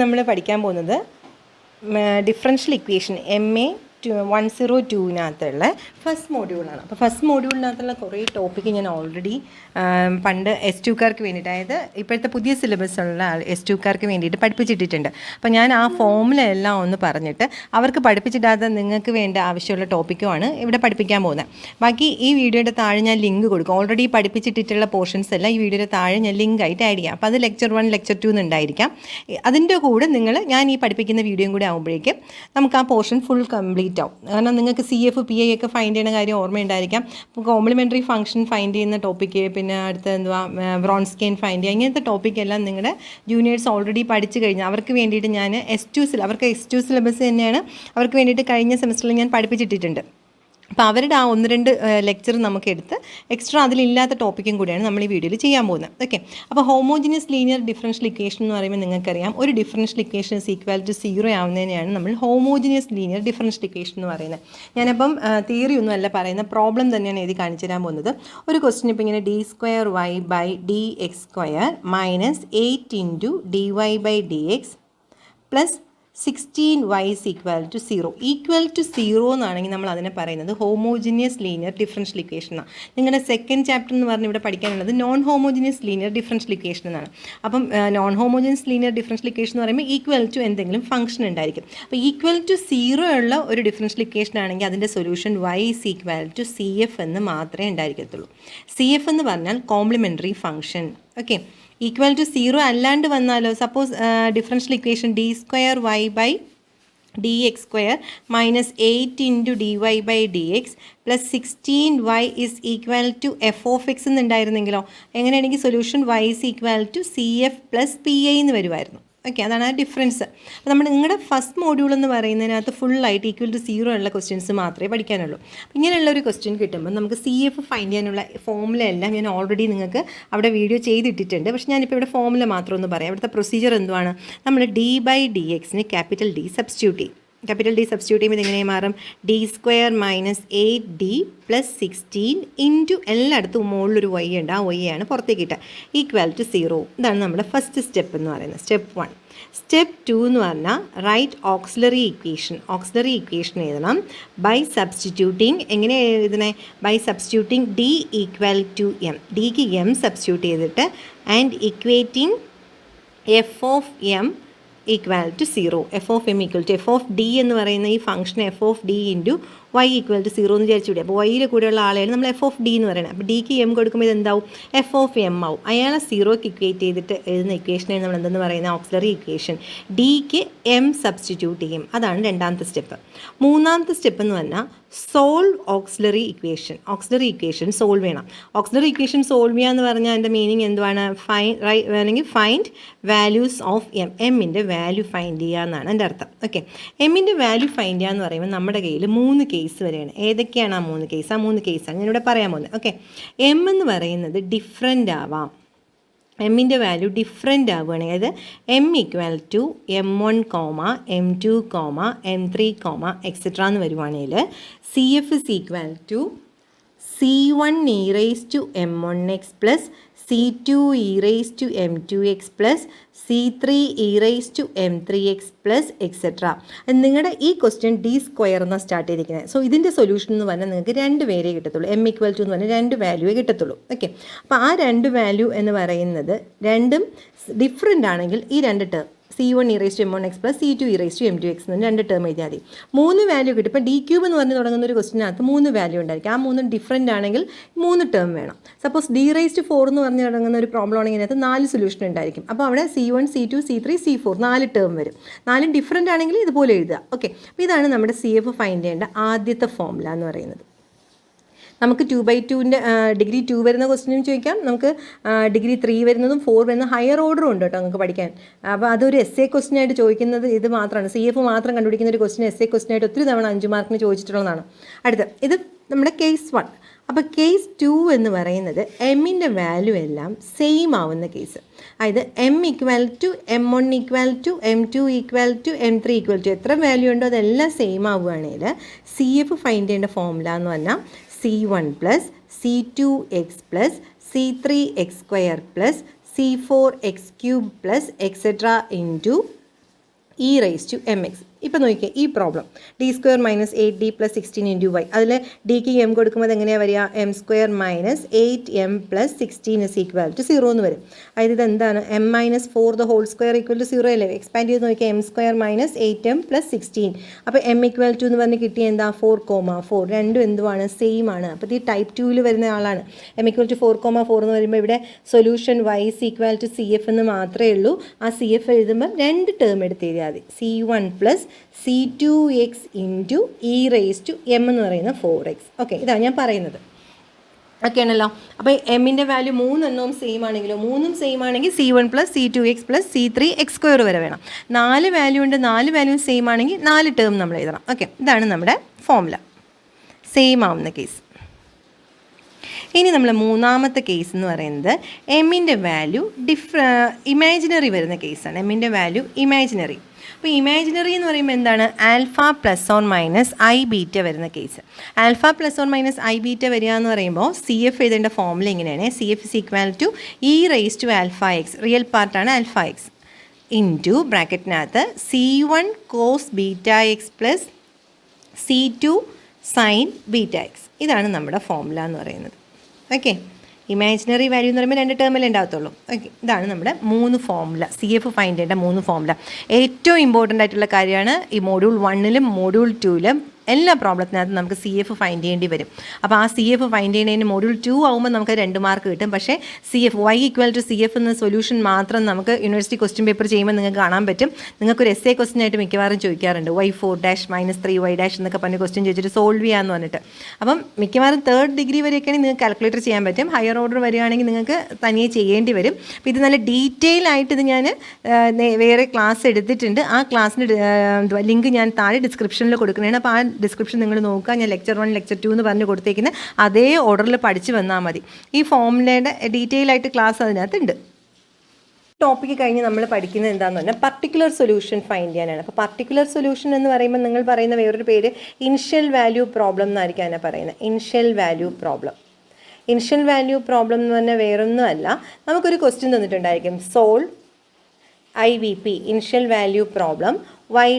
നമ്മൾ പഠിക്കാൻ പോകുന്നത് ഡിഫറൻഷ്യൽ ഇക്വേഷൻ MA 102-നകത്തുള്ള ഫസ്റ്റ് മോഡ്യൂളാണ്. അപ്പോൾ ഫസ്റ്റ് മോഡ്യൂളിനകത്തുള്ള കുറേ ടോപ്പിക്ക് ഞാൻ ഓൾറെഡി പണ്ട് S2കാർക്ക് വേണ്ടിയിട്ട്, അതായത് ഇപ്പോഴത്തെ പുതിയ സിലബസുള്ള S2കാർക്ക് വേണ്ടിയിട്ട് പഠിപ്പിച്ചിട്ടിട്ടുണ്ട്. അപ്പോൾ ഞാൻ ആ ഫോമുല എല്ലാം ഒന്ന് പറഞ്ഞിട്ട് അവർക്ക് പഠിപ്പിച്ചിടാതെ നിങ്ങൾക്ക് വേണ്ട ആവശ്യമുള്ള ടോപ്പിക്കുമാണ് ഇവിടെ പഠിപ്പിക്കാൻ പോകുന്നത്. ബാക്കി ഈ വീഡിയോയുടെ താഴെ ഞാൻ ലിങ്ക് കൊടുക്കും. ഓൾറെഡി പഠിപ്പിച്ചിട്ടിട്ടുള്ള പോർഷൻസ് എല്ലാം ഈ വീഡിയോയുടെ താഴെ ഞാൻ ലിങ്ക് ആയിട്ട് ആഡ് ചെയ്യാം. അപ്പോൾ അത് ലെക്ചർ 1 ലെക്ചർ 2 എന്നുണ്ടായിരിക്കാം. അതിൻ്റെ കൂടെ ഞാൻ ഈ പഠിപ്പിക്കുന്ന വീഡിയോയും കൂടെ ആകുമ്പോഴേക്കും നമുക്ക് ആ പോർഷൻ ഫുൾ കംപ്ലീറ്റ് ആവും. കാരണം നിങ്ങൾക്ക് CF PI ഒക്കെ ഫൈൻഡ് ചെയ്യുന്ന കാര്യം ഓർമ്മയുണ്ടായിരിക്കാം. ഇപ്പോൾ കോംപ്ലിമെൻ്ററി ഫംഗ്ഷൻ ഫൈൻഡ് ചെയ്യുന്ന ടോപ്പിക്ക്, പിന്നെ അടുത്ത വ്രോൺസ്കിയൻ ഫൈൻഡ് ചെയ്യുക, ഇങ്ങനത്തെ ടോപ്പിക്കെല്ലാം നിങ്ങളുടെ ജൂനിയേഴ്സ് ഓൾറെഡി പഠിച്ചു കഴിഞ്ഞാൽ അവർക്ക് വേണ്ടിയിട്ട് ഞാൻ അവർക്ക് S2 സിലബസ് തന്നെയാണ് അവർക്ക് വേണ്ടിയിട്ട് കഴിഞ്ഞ സെമസ്റ്ററിൽ ഞാൻ പഠിപ്പിച്ചിട്ടിട്ടുണ്ട്. അപ്പോൾ അവരുടെ ആ 1-2 ലെക്ചർ നമുക്ക് എടുത്ത് എക്സ്ട്രാ അതിലില്ലാത്ത ടോപ്പിക്കും കൂടിയാണ് നമ്മൾ ഈ വീഡിയോയിൽ ചെയ്യാൻ പോകുന്നത്. ഓക്കെ, അപ്പോൾ ഹോമോജിനിയസ് ലീനിയർ ഡിഫറൻഷ്യൽ ഇക്വേഷൻ എന്ന് പറയുമ്പോൾ നിങ്ങൾക്കറിയാം, ഒരു ഡിഫറൻഷ്യൽ ഇക്വേഷൻ = 0 ആവുന്നതിനെയാണ് നമ്മൾ ഹോമോജിനിയസ് ലീനിയർ ഡിഫറൻഷ്യൽ ഇക്വേഷൻ എന്ന് പറയുന്നത്. ഞാനപ്പം തിയറി ഒന്നും അല്ല പറയുന്നത്, പ്രോബ്ലം തന്നെയാണ് എഴുതി കാണിച്ചു തരാൻ പോകുന്നത്. ഒരു ക്വസ്റ്റ്യൻ ഇപ്പോൾ ഇങ്ങനെ d2y/dx² - 8 dy/dx + 16y = 0 = 0 എന്നാണെങ്കിൽ നമ്മൾ അതിനെ പറയുന്നത് ഹോമോജിനിയസ് ലീനിയർ ഡിഫറൻഷ്യൽ ഇക്വേഷൻ എന്നാണ്. നിങ്ങളുടെ സെക്കൻഡ് ചാപ്റ്റർ എന്ന് പറഞ്ഞ് ഇവിടെ പഠിക്കാനുള്ളത് non homogeneous linear differential equation എന്നാണ്. അപ്പം non homogeneous linear differential equation എന്ന് പറയുമ്പോൾ = എന്തെങ്കിലും ഫംഗ്ഷൻ ഉണ്ടായിരിക്കും. അപ്പോൾ = 0 ഉള്ള ഒരു ഡിഫറൻഷ്യൽ ഇക്വേഷൻ ആണെങ്കിൽ അതിൻ്റെ സൊല്യൂഷൻ y = CF എന്ന് മാത്രമേ ഉണ്ടായിരിക്കത്തുള്ളൂ. CF എന്ന് പറഞ്ഞാൽ കോംപ്ലിമെൻ്ററി ഫംഗ്ഷൻ. ഓക്കെ, =0 അല്ലാണ്ട് വന്നാലോ, suppose differential equation d2y/dx² - 8 dy/dx + 16y = f(x) എന്നുണ്ടായിരുന്നെങ്കിലോ എങ്ങനെയാണെങ്കിൽ സൊല്യൂഷൻ y = CF + PI എന്ന് വരുമായിരുന്നു. ഓക്കെ, അതാണ് ആ ഡിഫറൻസ്. അപ്പോൾ നിങ്ങളുടെ ഫസ്റ്റ് മോഡ്യൂൾ എന്ന് പറയുന്നതിനകത്ത് ഫുള്ളായിട്ട് =0 ഉള്ള ക്വസ്റ്റ്യൻസ് മാത്രമേ പഠിക്കാനുള്ളൂ. അപ്പോൾ ഇങ്ങനെയുള്ള ഒരു ക്വസ്റ്റ്യൻ കിട്ടുമ്പോൾ നമുക്ക് CF ഫൈൻഡ് ചെയ്യാനുള്ള ഫോമുല എല്ലാം ഞാൻ ഓൾറെഡി നിങ്ങൾക്ക് അവിടെ വീഡിയോ ചെയ്തിട്ടിട്ടുണ്ട്. പക്ഷേ ഞാനിപ്പോൾ ഇവിടെ ഫോമുല മാത്രം ഒന്ന് പറയാം. ഇവിടുത്തെ പ്രൊസീജിയർ എന്തുവാണ്? നമ്മൾ d/dxന് ക്യാപിറ്റൽ D സബ്സ്റ്റിറ്റ്യൂട്ട് ചെയ്യും. ക്യാപിറ്റൽ D സബ്സ്റ്റിറ്റ്യൂട്ട് ചെയ്യുമ്പോൾ എങ്ങനെ മാറും? d² - 8d + 16 എല്ലായിടത്തും മുകളിലൊരു y ഉണ്ട്, ആ y ആണ് പുറത്തേക്ക് ഇട്ട =0. ഇതാണ് നമ്മുടെ ഫസ്റ്റ് സ്റ്റെപ്പ് എന്ന് പറയുന്നത്, സ്റ്റെപ്പ് 1. സ്റ്റെപ്പ് 2 എന്ന് പറഞ്ഞാൽ റൈറ്റ് ഓക്സിലറി ഇക്വേഷൻ എഴുതണം ബൈ സബ്സ്റ്റിറ്റ്യൂട്ടിങ്. എങ്ങനെ എഴുതണേ? ബൈ സബ്സ്റ്റിറ്റ്യൂട്ടിങ് d = m, ഡിക്ക് m സബ്സ്റ്റിറ്റ്യൂട്ട് ചെയ്തിട്ട് and equating f(m) = 0. f(m) = f(d) എന്ന് പറയുന്ന ഈ ഫംഗ്ഷൻ f(d) × y = 0 എന്ന് വിചാരിച്ചുകൂടെ. അപ്പോൾ വൈയുടെ കൂടെയുള്ള ആളെയാണ് നമ്മൾ f(d) എന്ന് പറയുന്നത്. അപ്പോൾ ഡിക്ക് m കൊടുക്കുമ്പോൾ ഇതെന്താവും? f(m) ആവും. അയാളെ 0ക്ക് ഇക്വേറ്റ് ചെയ്തിട്ട് എഴുതുന്ന ഇക്വേഷനാണ് നമ്മൾ എന്തെന്ന് പറയുന്നത്? Auxiliary equation. ഡിക്ക് m സബ്സ്റ്റിറ്റ്യൂട്ട് ചെയ്യും. അതാണ് രണ്ടാമത്തെ സ്റ്റെപ്പ്. മൂന്നാമത്തെ സ്റ്റെപ്പ് എന്ന് പറഞ്ഞാൽ സോൾവ് ഓക്സിലറി ഇക്വേഷൻ സോൾവ് ചെയ്യണം. ഓക്സിലറി ഇക്വേഷൻ സോൾവ് ചെയ്യുക എന്ന് പറഞ്ഞാൽ അതിൻ്റെ മീനിങ് എന്തുവാണ്? ഫൈൻഡ് വാല്യൂസ് ഓഫ് എമ്മിൻ്റെ വാല്യൂ ഫൈൻഡ് ചെയ്യുക എന്നാണ് എൻ്റെ അർത്ഥം. ഓക്കെ, എമ്മിൻ്റെ വാല്യൂ ഫൈൻഡ് ചെയ്യുക എന്ന് പറയുമ്പോൾ നമ്മുടെ കയ്യിൽ 3 കേസ് വരെയാണ്. ഏതൊക്കെയാണ് ആ 3 കേസ്? ആ 3 കേസാണ് ഞാനിവിടെ പറയാൻ പോകുന്നത്. ഓക്കെ, എം എന്ന് പറയുന്നത് ഡിഫറെൻ്റ് ആവാം. എമ്മിൻ്റെ വാല്യൂ ഡിഫറെൻ്റ് ആവുകയാണെങ്കിൽ, അതായത് m = m1, m2, m3, etc. എന്ന് വരുവാണെങ്കിൽ CF = C1e⁻m1x + C2e⁻m2x + C3e⁻m3x + etc. നിങ്ങളുടെ ഈ ക്വസ്റ്റ്യൻ d² എന്നാണ് സ്റ്റാർട്ട് ചെയ്തിരിക്കുന്നത്. സോ ഇതിൻ്റെ സൊല്യൂഷൻ എന്ന് പറഞ്ഞാൽ നിങ്ങൾക്ക് 2 പേരേ കിട്ടത്തുള്ളൂ. m = എന്ന് പറഞ്ഞാൽ 2 വാല്യൂവേ കിട്ടത്തുള്ളൂ. ഓക്കെ, അപ്പോൾ ആ 2 വാല്യൂ എന്ന് പറയുന്നത് രണ്ടും ഡിഫറെൻ്റ് ആണെങ്കിൽ ഈ 2 ടേം C1e⁻m1x + C2e⁻m2x എന്ന് 2 ടേം എഴുതിയാൽ മതി. 3 വാല്യൂ കിട്ടും. ഇപ്പോൾ d³ എന്ന് പറഞ്ഞ് തുടങ്ങുന്ന ഒരു ക്വസ്റ്റിനകത്ത് 3 വാല്യൂ ഉണ്ടായിരിക്കും. ആ 3 ഡിഫറെൻ്റ് ആണെങ്കിൽ 3 ടേം വേണം. സപ്പോസ് d⁴ എന്ന് പറഞ്ഞ് തുടങ്ങുന്ന ഒരു പ്രോബ്ലം ആണെങ്കിൽ ഇതിനകത്ത് 4 സൊല്യൂഷൻ ഉണ്ടായിരിക്കും. അപ്പോൾ അവിടെ C1, C2, C3, C4 4 term വരും. 4 ഡിഫറെൻ്റ് ആണെങ്കിൽ ഇതുപോലെ എഴുതുക. ഓക്കെ, അപ്പോൾ ഇതാണ് നമ്മുടെ CF ഫൈൻഡ് ചെയ്യേണ്ട ആദ്യത്തെ ഫോമുല എന്ന് പറയുന്നത്. നമുക്ക് 2/2 ഡിഗ്രി 2 വരുന്ന ക്വസ്റ്റ്യനും ചോദിക്കാം, നമുക്ക് ഡിഗ്രി 3 വരുന്നതും 4 വരുന്ന ഹയർ ഓർഡറും ഉണ്ട് കേട്ടോ നിങ്ങൾക്ക് പഠിക്കാൻ. അപ്പോൾ അതൊരു essay ക്വസ്റ്റ്യൻ ആയിട്ട് ചോദിക്കുന്നത് ഇത് മാത്രമാണ്. CF മാത്രം കണ്ടുപിടിക്കുന്ന ഒരു ക്വസ്റ്റ്യൻ essay ക്വസ്റ്റ്യൻ ആയിട്ട് ഒത്തിരി തവണ 5 മാർക്കിന് ചോദിച്ചിട്ടുള്ളതാണ്. ഇത് നമ്മുടെ കേസ് 1. അപ്പോൾ കേസ് 2 എന്ന് പറയുന്നത് എമ്മിൻ്റെ വാല്യൂ എല്ലാം സെയിം ആവുന്ന കേസ്. അതായത് m = m1 = m2 = m3 = എത്ര വാല്യൂ ഉണ്ടോ അതെല്ലാം സെയിം ആവുകയാണെങ്കിൽ CF ഫൈൻഡ് ചെയ്യേണ്ട ഫോമുല എന്ന് പറഞ്ഞാൽ C1 + C2x + C3x² + C4x³ + etc. E raise to m x. ഇപ്പോൾ നോക്കിയേ ഈ problem d square minus 8d plus 16 into y. അതിൽ ഡിക്ക് എം കൊടുക്കുമ്പോൾ എങ്ങനെയാണ് വരിക? M square minus 8m plus 16 is equal to 0 എന്ന് വരും. അതായത് ഇതെന്താണ്? M minus 4 the whole square equal to 0 അല്ലേ? എക്സ്പാൻഡ് ചെയ്ത് നോക്കിയാൽ M square minus 8m plus 16. അപ്പോൾ എം ഈക്വൽ ടു എന്ന് പറഞ്ഞ് കിട്ടിയ എന്താ? 4,4. രണ്ടും എന്തുമാണ്? സെയിം ആണ്. അപ്പോൾ ഈ ടൈപ്പ് 2 വരുന്ന ആളാണ്. എം ഈക്വൽ ടു 4,4 എന്ന് പറയുമ്പോൾ ഇവിടെ solution y is equal to C F എന്ന് മാത്രമേ ഉള്ളൂ. ആ സി എഫ് എഴുതുമ്പോൾ രണ്ട് ടേം എടുത്ത് എഴുതിയാൽ മതി. C1 plus C2x into e raise to m എന്ന് പറയുന്ന 4x. ഓക്കെ, ഇതാണ് ഞാൻ പറയുന്നത്. ഓക്കെ ആണല്ലോ. അപ്പോൾ എമ്മിൻ്റെ വാല്യൂ 3 എണ്ണവും സെയിം ആണെങ്കിലോ? 3ഉം സെയിം ആണെങ്കിൽ C1 plus C2x plus C3x² വരെ വേണം. 4 വാല്യൂ ഉണ്ട്, 4 വാല്യൂ സെയിം ആണെങ്കിൽ 4 ടേം നമ്മൾ എഴുതണം. ഓക്കെ, ഇതാണ് നമ്മുടെ ഫോർമുല. സെയിം ആവുന്ന കേസ്. ഇനി നമ്മൾ മൂന്നാമത്തെ കേസ് എന്ന് പറയുന്നത് എമ്മിൻ്റെ വാല്യൂ ഇമാജിനറി വരുന്ന കേസാണ്. എമ്മിൻ്റെ വാല്യൂ ഇമാജിനറി. അപ്പോൾ ഇമാജിനറി എന്ന് പറയുമ്പോൾ എന്താണ്? Alpha plus or minus i beta വരുന്ന case. Alpha plus or minus i beta വരിക എന്ന് പറയുമ്പോൾ സി എഫ് എഴുതേണ്ട ഫോർമുല ഇങ്ങനെയാണ്. C F is equal to e raise to alpha x, real പാർട്ടാണ് ആൽഫ എക്സ്, ഇൻറ്റു ബ്രാക്കറ്റിനകത്ത് C1 cos beta x plus C2 sine beta x. ഇതാണ് നമ്മുടെ formula എന്ന് പറയുന്നത്. ഓക്കെ, ഇമാജിനറി വാല്യൂ എന്ന് പറയുമ്പോൾ 2 ടേമിലേ ഉണ്ടാകത്തുള്ളൂ. ഓക്കെ, ഇതാണ് നമ്മുടെ 3 ഫോർമുല, സി എഫ് ഫൈൻഡ് ചെയ്യേണ്ട 3 ഫോർമുല. ഏറ്റവും ഇമ്പോർട്ടൻ്റ് ആയിട്ടുള്ള കാര്യമാണ് ഈ മോഡ്യൂൾ 1ലും മോഡ്യൂൾ 2ലും എല്ലാ പ്രോബ്ലത്തിനകത്തും നമുക്ക് സി എഫ് ഫൈൻഡ് ചെയ്യേണ്ടി വരും. അപ്പോൾ ആ സി എഫ് ഫൈൻഡ് ചെയ്യുന്നതിന് മോഡ്യൂൾ 2 ആകുമ്പോൾ നമുക്ക് 2 മാർക്ക് കിട്ടും. പക്ഷേ C F y equal to C F എന്ന സൊല്യൂഷൻ മാത്രം നമുക്ക് യൂണിവേഴ്സിറ്റി ക്വസ്റ്റ്യൻ പേപ്പർ ചെയ്യുമ്പോൾ നിങ്ങൾക്ക് കാണാൻ പറ്റും. നിങ്ങൾക്കൊരു എസ് എ ക്വസ്റ്റ്യൻ ആയിട്ട് മിക്കവാറും ചോദിക്കാറുണ്ട്. y4 മൈനസ് 3y എന്നൊക്കെ പറഞ്ഞ് ക്വസ്റ്റ്യൻ ചോദിച്ചിട്ട് സോൾവ് ചെയ്യാമെന്ന് പറഞ്ഞിട്ട്. അപ്പം മിക്കവാറും 3rd ഡിഗ്രി വരെയൊക്കെയാണെങ്കിൽ നിങ്ങൾക്ക് കാൽക്കുലേറ്റർ ചെയ്യാൻ പറ്റും. ഹയർ ഓർഡർ വരികയാണെങ്കിൽ നിങ്ങൾക്ക് തനിയെ ചെയ്യേണ്ടി വരും. അപ്പോൾ ഇത് നല്ല ഡീറ്റെയിൽ ആയിട്ട് ഇത് ഞാൻ വേറെ ക്ലാസ് എടുത്തിട്ടുണ്ട്. ആ ക്ലാസ്സിൻ്റെ ലിങ്ക് ഞാൻ താഴെ ഡിസ്ക്രിപ്ഷനിൽ കൊടുക്കുന്നതാണ്. അപ്പോൾ ആ ഡിസ്ക്രിപ്ഷൻ നിങ്ങൾ നോക്കുക. ഞാൻ ലെക്ചർ 1 ലെക്ചർ 2 എന്ന് പറഞ്ഞ് കൊടുത്തേക്കുന്നത് അതേ ഓർഡറിൽ പഠിച്ച് വന്നാൽ മതി. ഈ ഫോർമുലയുടെ ഡീറ്റെയിൽ ആയിട്ട് ക്ലാസ് അതിനകത്തുണ്ട്. ടോപ്പിക്ക് കഴിഞ്ഞ് നമ്മൾ പഠിക്കുന്നത് എന്താണെന്ന് പറഞ്ഞാൽ പർട്ടിക്കുലർ സൊല്യൂഷൻ ഫൈൻഡ് ചെയ്യാനാണ്. അപ്പോൾ പർട്ടിക്കുലർ സൊല്യൂഷൻ എന്ന് പറയുമ്പോൾ നിങ്ങൾ പറയുന്ന വേറൊരു പേര് ഇനിഷ്യൽ വാല്യൂ പ്രോബ്ലം എന്നായിരിക്കും അതിനെ പറയുന്നത്. Initial value problem. Initial value problem എന്ന് പറഞ്ഞാൽ വേറൊന്നുമല്ല, നമുക്കൊരു ക്വസ്റ്റ്യൻ തന്നിട്ടുണ്ടായിരിക്കും. Solve IVP initial value problem y"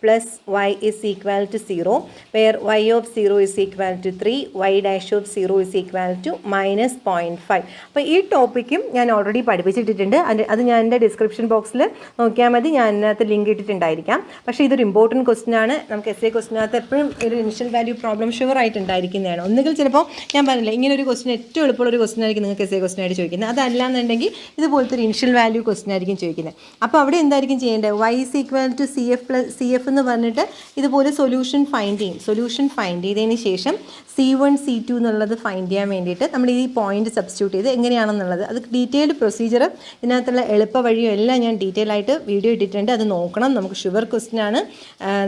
plus y is equal to 0, where y of 0 is equal to 3, y dash of 0 is equal to minus 0.5. അപ്പോൾ ഈ ടോപ്പിക്കും ഞാൻ already പഠിപ്പിച്ചിട്ടുണ്ട്. അത് ഞാൻ എൻ്റെ ഡിസ്ക്രിപ്ഷൻ ബോക്സിൽ നോക്കിയാൽ മതി, ഞാൻ അതിനകത്ത് ലിങ്ക് ഇട്ടിട്ടുണ്ടായിരിക്കാം. പക്ഷേ ഇതൊരു ഇമ്പോർട്ടൻറ്റ് ക്വസ്റ്റ്യൻ ആണ്. നമുക്ക് എസ് എ ക്വസ്റ്റിനകത്ത് എപ്പോഴും ഒരു ഇനിഷ്യൽ വാല്യൂ പ്രോബ്ലം ഷുവർ ആയിട്ടുണ്ടായിരിക്കുന്നതാണ്. ഒന്നുകിൽ ചിലപ്പോൾ ഞാൻ പറഞ്ഞില്ല, ഇങ്ങനെ ഒരു ക്വസ്റ്റ്യൻ ഏറ്റവും എളുപ്പമുള്ള ഒരു ക്വസ്റ്റ്യൻ ആയിരിക്കും നിങ്ങൾക്ക് എസ് എ ക്വസ്റ്റ്യൻ ആയിട്ട് ചോദിക്കുന്നത്. അതല്ലാന്നുണ്ടെങ്കിൽ ഇതുപോലത്തെ ഒരു ഇനിഷ്യൽ വാല്യൂ ക്വസ്റ്റ്യൻ ആയിരിക്കും ചോദിക്കുന്നത്. അപ്പോൾ അവിടെ എന്തായിരിക്കും ചെയ്യേണ്ടത്? y is equal to CF എന്ന് പറഞ്ഞിട്ട് ഇതുപോലെ സൊല്യൂഷൻ ഫൈൻഡ് ചെയ്യും. സൊല്യൂഷൻ ഫൈൻഡ് ചെയ്തതിന് ശേഷം C1 C2 എന്നുള്ളത് ഫൈൻഡ് ചെയ്യാൻ വേണ്ടിയിട്ട് നമ്മൾ ഈ പോയിന്റ് സബ്സ്റ്റിറ്റ്യൂട്ട് ചെയ്ത് എങ്ങനെയാണെന്നുള്ളത് അത് ഡീറ്റെയിൽഡ് പ്രൊസീജിയർ ഇതിനകത്തുള്ള എളുപ്പ വഴിയും എല്ലാം ഞാൻ ഡീറ്റെയിൽ ആയിട്ട് വീഡിയോ ഇട്ടിട്ടുണ്ട്. അത് നോക്കണം. നമുക്ക് ഷുവർ ക്വസ്റ്റ്യൻ ആണ്.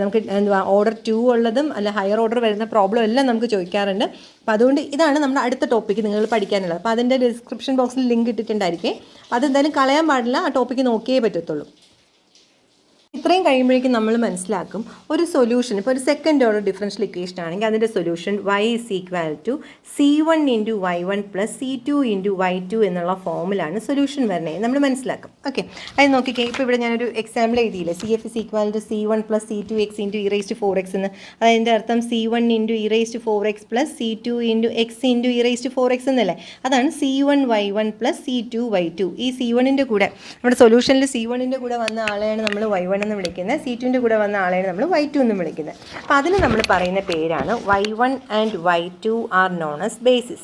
നമുക്ക് ഓർഡർ 2 ഉള്ളതും അല്ല ഹയർ ഓർഡർ വരുന്ന പ്രോബ്ലം എല്ലാം നമുക്ക് ചോദിക്കാറുണ്ട്. അപ്പോൾ അതുകൊണ്ട് ഇതാണ് നമ്മുടെ അടുത്ത ടോപ്പിക്ക് നിങ്ങൾ പഠിക്കാനുള്ളത്. അപ്പോൾ അതിൻ്റെ ഡിസ്ക്രിപ്ഷൻ ബോക്സിൽ ലിങ്ക് ഇട്ടിട്ടുണ്ടായിരിക്കും. അതെന്തായാലും കളയാൻ പാടില്ല, ആ ടോപ്പിക്ക് നോക്കിയേ പറ്റത്തുള്ളൂ. ഇത്രയും കഴിയുമ്പോഴേക്കും നമ്മൾ മനസ്സിലാക്കും ഒരു സൊല്യൂഷൻ. ഇപ്പോൾ ഒരു സെക്കൻഡ് ഓർഡർ ഡിഫറൻഷ്യൽ ഇക്വേഷൻ ആണെങ്കിൽ അതിൻ്റെ solution y is equal to C1 into y1 plus C2 into y2 എന്നുള്ള ഫോമിലാണ് സൊല്യൂഷൻ വരുന്നത് നമ്മൾ മനസ്സിലാക്കും. ഓക്കെ, അത് നോക്കിക്കേ. ഇപ്പോൾ ഇവിടെ ഞാനൊരു example എഴുതിയില്ലേ, CF is equal to C1 plus C2x into e raised to 4x എന്ന്. അതിൻ്റെ അർത്ഥം C1 into e raised to 4x plus C2 into x into e raised to 4x എന്നല്ലേ. അതാണ് C1 y1 plus C2 y2. ഈ C1ൻ്റെ കൂടെ നമ്മുടെ സൊല്യൂഷനിൽ C1ൻ്റെ കൂടെ വന്ന ആളെയാണ് നമ്മൾ y1 എന്ന് വിളിക്കുന്നത്, C2ൻ്റെ കൂടെ വന്ന ആളെയാണ് നമ്മൾ y2 എന്ന് വിളിക്കുന്നത്. അപ്പോൾ അതിന് നമ്മൾ പറയുന്ന പേരാണ് y1 and y2 are known as basis.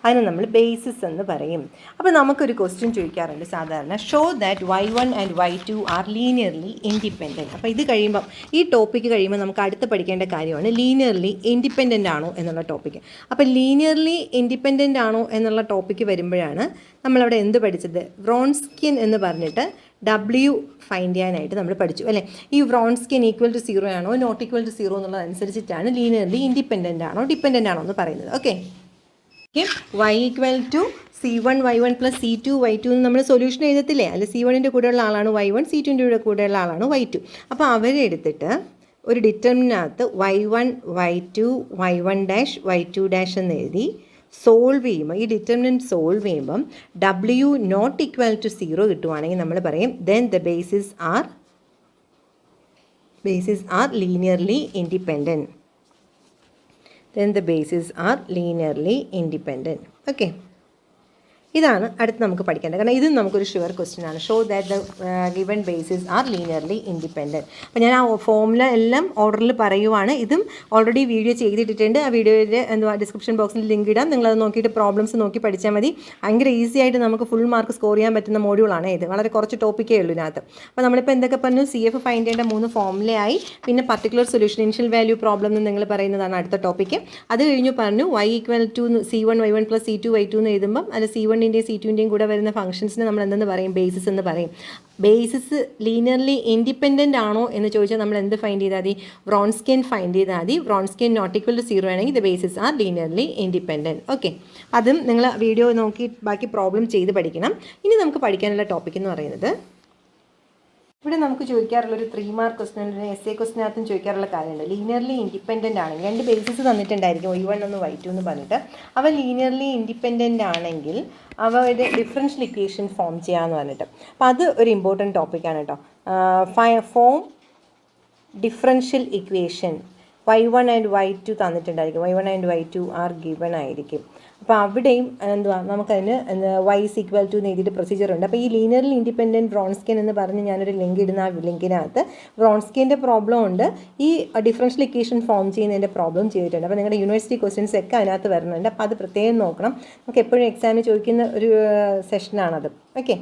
അതിന് നമ്മൾ ബേസിസ് എന്ന് പറയും. അപ്പോൾ നമുക്കൊരു ക്വസ്റ്റ്യൻ ചോദിക്കാറുണ്ട് സാധാരണ, show that y1 and y2 R linearly independent. അപ്പോൾ ഇത് കഴിയുമ്പം ഈ ടോപ്പിക്ക് കഴിയുമ്പോൾ നമുക്ക് അടുത്ത് പഠിക്കേണ്ട കാര്യമാണ് ലീനിയർലി ഇൻഡിപെൻഡൻ്റ് ആണോ എന്നുള്ള ടോപ്പിക്ക്. അപ്പോൾ ലീനിയർലി ഇൻഡിപെൻഡൻ്റ് ആണോ എന്നുള്ള ടോപ്പിക്ക് വരുമ്പോഴാണ് നമ്മളവിടെ എന്ത് പഠിച്ചത്? വ്രോൺസ്കിയൻ എന്ന് പറഞ്ഞിട്ട് W ഫൈൻഡ് ചെയ്യാനായിട്ട് നമ്മൾ പഠിച്ചു അല്ലേ. ഈ വ്രോൺസ്കിയൻ ഈക്വൽ ടു 0 ആണോ നോട്ട് ഈക്വൽ ടു 0 എന്നുള്ളതനുസരിച്ചിട്ടാണ് ലീനിയർലി ഇൻഡിപെൻഡൻ്റ് ആണോ ഡിപെൻഡൻ്റ് ആണോ എന്ന് പറയുന്നത്. Okay, y equal to C1 y1 plus C2 y2 എന്ന് നമ്മൾ സൊല്യൂഷൻ എഴുതത്തില്ലേ. അല്ല, C1ൻ്റെ കൂടെയുള്ള ആളാണ് y1, C2ൻ്റെ കൂടെയുള്ള ആളാണ് y2. അപ്പോൾ അവരെ എടുത്തിട്ട് ഒരു ഡിറ്റർമിനകത്ത് y1 y2 y1 dash y2 dash എന്ന് എഴുതി സോൾവ് ചെയ്യുമ്പോൾ ഈ ഡിറ്റർമിനൻറ്റ് സോൾവ് ചെയ്യുമ്പം W നോട്ട് ഈക്വൽ ടു 0 കിട്ടുവാണെങ്കിൽ നമ്മൾ പറയും then the bases are linearly independent. Then the bases are linearly independent. Okay. ഇതാണ് അടുത്ത് നമുക്ക് പഠിക്കേണ്ടത്. കാരണം ഇതും നമുക്കൊരു ഷുവർ ക്വസ്റ്റ്യൻ ആണ്. Show that the given basis R linearly independent. അപ്പോൾ ഞാൻ ആ ഫോമുല എല്ലാം ഓർഡറിൽ പറയുവാണ്. ഇതും ഓൾറെഡി വീഡിയോ ചെയ്തിട്ടുണ്ട്. ആ വീഡിയോയിൽ ഡിസ്ക്രിപ്ഷൻ ബോക്സിൽ ലിങ്ക് ഇടാം. നിങ്ങളത് നോക്കിയിട്ട് പ്രോബ്ലംസ് നോക്കി പഠിച്ചാൽ മതി. ഭയങ്കര ഈസി ആയിട്ട് നമുക്ക് ഫുൾ മാർക്ക് സ്കോർ ചെയ്യാൻ പറ്റുന്ന മോഡ്യൂളാണ് ഇത്. വളരെ കുറച്ച് ടോപ്പിക്കേ ഉള്ളൂ ഇതിനകത്ത്. അപ്പോൾ നമ്മളിപ്പോൾ എന്തൊക്കെ പറഞ്ഞു? CF ഫൈൻഡ് ചെയ്യേണ്ട 3 ഫോമുലയായി. പിന്നെ particular solution initial value problem എന്ന് നിങ്ങൾ പറയുന്നതാണ് അടുത്ത ടോപ്പിക്ക്. അത് കഴിഞ്ഞു പറഞ്ഞു y equal to C1 y1 + C2 y2 എന്ന് എഴുതുമ്പം അത് C1 C2ൻ്റെയും കൂടെ വരുന്ന ഫംഗ്ഷൻസിനെ നമ്മൾ എന്തെന്ന് പറയും? ബേസിസ് എന്ന് പറയും. ബേസിസ് ലീനിയർലി ഇൻഡിപെൻഡൻ്റ് ആണോ എന്ന് ചോദിച്ചാൽ നമ്മൾ എന്ത് ഫൈൻഡ് ചെയ്താൽ മതി? വ്രോൺസ്കിയൻ ഫൈൻഡ് ചെയ്താൽ മതി. വ്രോൺസ്കിയൻ നോട്ട് ഈക്വൽ ടു 0 ആണെങ്കിൽ the basis R linearly independent. Okay, അതും നിങ്ങൾ വീഡിയോ നോക്കി ബാക്കി പ്രോബ്ലം ചെയ്ത് പഠിക്കണം. ഇനി നമുക്ക് പഠിക്കാനുള്ള ടോപ്പിക് എന്ന് പറയുന്നത്, ഇവിടെ നമുക്ക് ചോദിക്കാറുള്ളൊരു 3 മാർക്ക് ക്വസ്റ്റ്യൻ, essay ക്വസ്റ്റിനകത്തും ചോദിക്കാറുള്ള കാര്യമുണ്ട്. ലീനിയർലി ഇൻഡിപെൻഡൻ്റ് ആണെങ്കിൽ 2 ബേസിസ് തന്നിട്ടുണ്ടായിരിക്കും, y1 ഒന്ന് y2 എന്ന് പറഞ്ഞിട്ട്. അവ ലീനിയർലി ഇൻഡിപെൻഡൻ്റ് ആണെങ്കിൽ അവയുടെ ഡിഫറൻഷ്യൽ ഇക്വേഷൻ ഫോം ചെയ്യാമെന്ന് പറഞ്ഞിട്ട്. അപ്പോൾ അത് ഒരു ഇമ്പോർട്ടൻറ്റ് ടോപ്പിക്കാണ് കേട്ടോ. Form differential equation y1 and y2 തന്നിട്ടുണ്ടായിരിക്കും. y1 and y2 are given ആയിരിക്കും. അപ്പോൾ അവിടെയും നമുക്കതിന് y is equal to എന്ന് എഴുതിയിട്ട് പ്രൊസീജിയർ ഉണ്ട്. അപ്പോൾ ഈ ലീനിയർലി ഇൻഡിപെൻഡൻറ്റ് വ്രോൺസ്കിയൻ എന്ന് പറഞ്ഞ് ഞാനൊരു ലിങ്ക് ഇടുന്ന ആ ലിങ്കിനകത്ത് വ്രോൺസ്കിയൻ്റെ പ്രോബ്ലം ഉണ്ട്, ഈ ഡിഫറൻഷ്യൽ ഇക്വേഷൻ ഫോം ചെയ്യുന്നതിൻ്റെ പ്രോബ്ലം ചെയ്തിട്ടുണ്ട്. അപ്പോൾ നിങ്ങളുടെ യൂണിവേഴ്സിറ്റി ക്വസ്റ്റ്യൻസ് ഒക്കെ അതിനകത്ത് വരുന്നുണ്ട്. അപ്പോൾ അത് പ്രത്യേകം നോക്കണം. നമുക്ക് എപ്പോഴും എക്സാമിന് ചോദിക്കുന്ന ഒരു സെഷനാണത്. ഓക്കെ,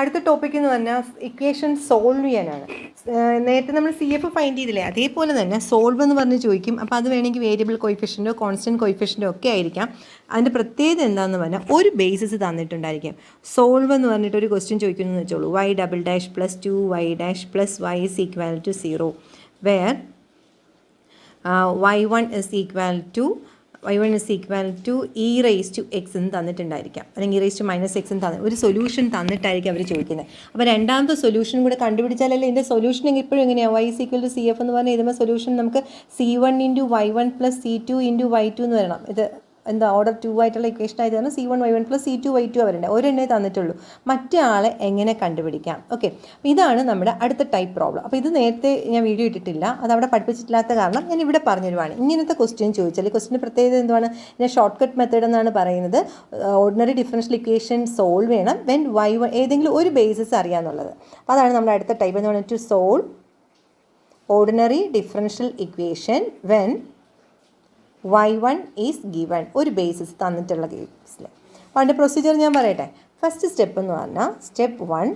അടുത്ത ടോപ്പിക് എന്ന് പറഞ്ഞാൽ ഇക്വേഷൻ സോൾവ് ചെയ്യാനാണ്. നേരത്തെ നമ്മൾ CF ഫൈൻഡ് ചെയ്തില്ലേ, അതേപോലെ തന്നെ സോൾവ് എന്ന് പറഞ്ഞ് ചോദിക്കും. അപ്പോൾ അത് വേണമെങ്കിൽ വേരിയബിൾ കോയിഫിഷ്യൻറ്റോ കോൺസ്റ്റൻറ്റ് കോയിഫിഷ്യൻറ്റോ ഒക്കെ ആയിരിക്കാം. അതിൻ്റെ പ്രത്യേകത എന്താണെന്ന് പറഞ്ഞാൽ ഒരു ബേസിസ് തന്നിട്ടുണ്ടായിരിക്കും. സോൾവ് എന്ന് പറഞ്ഞിട്ട് ഒരു ക്വസ്റ്റ്യൻ ചോദിക്കുന്നു വെച്ചോളൂ, y double dash + 2y + y is equal to 0 where y1 is equal to e raised to x എന്ന് തന്നിട്ടുണ്ടായിരിക്കാം, അല്ലെങ്കിൽ e raised to -x എന്ന് ഒരു സൊല്യൂഷൻ തന്നിട്ടായിരിക്കും അവർ ചോദിക്കുന്നത്. അപ്പോൾ രണ്ടാമത്തെ സൊല്യൂഷൻ കൂടെ കണ്ടുപിടിച്ചാലല്ലേ ഇതിൻ്റെ സൊല്യൂഷൻ ഇപ്പോഴും എങ്ങനെയാണ്? y is equal to CF എന്ന് പറഞ്ഞാൽ എഴുതുമ്പോൾ സൊല്യൂഷൻ നമുക്ക് C1 × y1 + C2 × y2 എന്ന് വരണം. ഇത് എന്താ ഓർഡർ 2 ആയിട്ടുള്ള ഇക്വേഷൻ ആയിട്ട് തന്നെ C1 y1 + C2 y2 അവരുണ്ട്. ഒരെണ്ണേ തന്നിട്ടുള്ളൂ. മറ്റേ ആളെ എങ്ങനെ കണ്ടുപിടിക്കാം? ഓക്കെ, അപ്പോൾ ഇതാണ് നമ്മുടെ അടുത്ത ടൈപ്പ് പ്രോബ്ലം. അപ്പോൾ ഇത് നേരത്തെ ഞാൻ വീഡിയോ ഇട്ടിട്ടില്ല, അത് അവിടെ പഠിപ്പിച്ചിട്ടില്ലാത്ത കാരണം ഞാൻ ഇവിടെ പറഞ്ഞുതരുവാണ്. ഇങ്ങനത്തെ ക്വസ്റ്റ്യൻ ചോദിച്ചാൽ ക്വസ്റ്റിൻ്റെ പ്രത്യേകത എന്താണ്? ഇതിനെ ഷോർട്ട് കട്ട് മെത്തേഡ് എന്നാണ് പറയുന്നത്. ഓർഡിനറി ഡിഫറൻഷ്യൽ ഇക്വേഷൻ സോൾവ് ചെയ്യണം വെൻ y1 ഏതെങ്കിലും ഒരു ബേസിസ് അറിയാമെന്നുള്ളത്. അപ്പോൾ അതാണ് നമ്മുടെ അടുത്ത ടൈപ്പ് എന്ന് പറയുന്നത്, to solve ordinary differential equation when y1 is given, ഒരു ബേസിസ് തന്നിട്ടുള്ള കേസിൽ. അപ്പോൾ അതിൻ്റെ പ്രൊസീജിയർ ഞാൻ പറയട്ടെ. ഫസ്റ്റ് സ്റ്റെപ്പ് എന്ന് പറഞ്ഞാൽ സ്റ്റെപ്പ് 1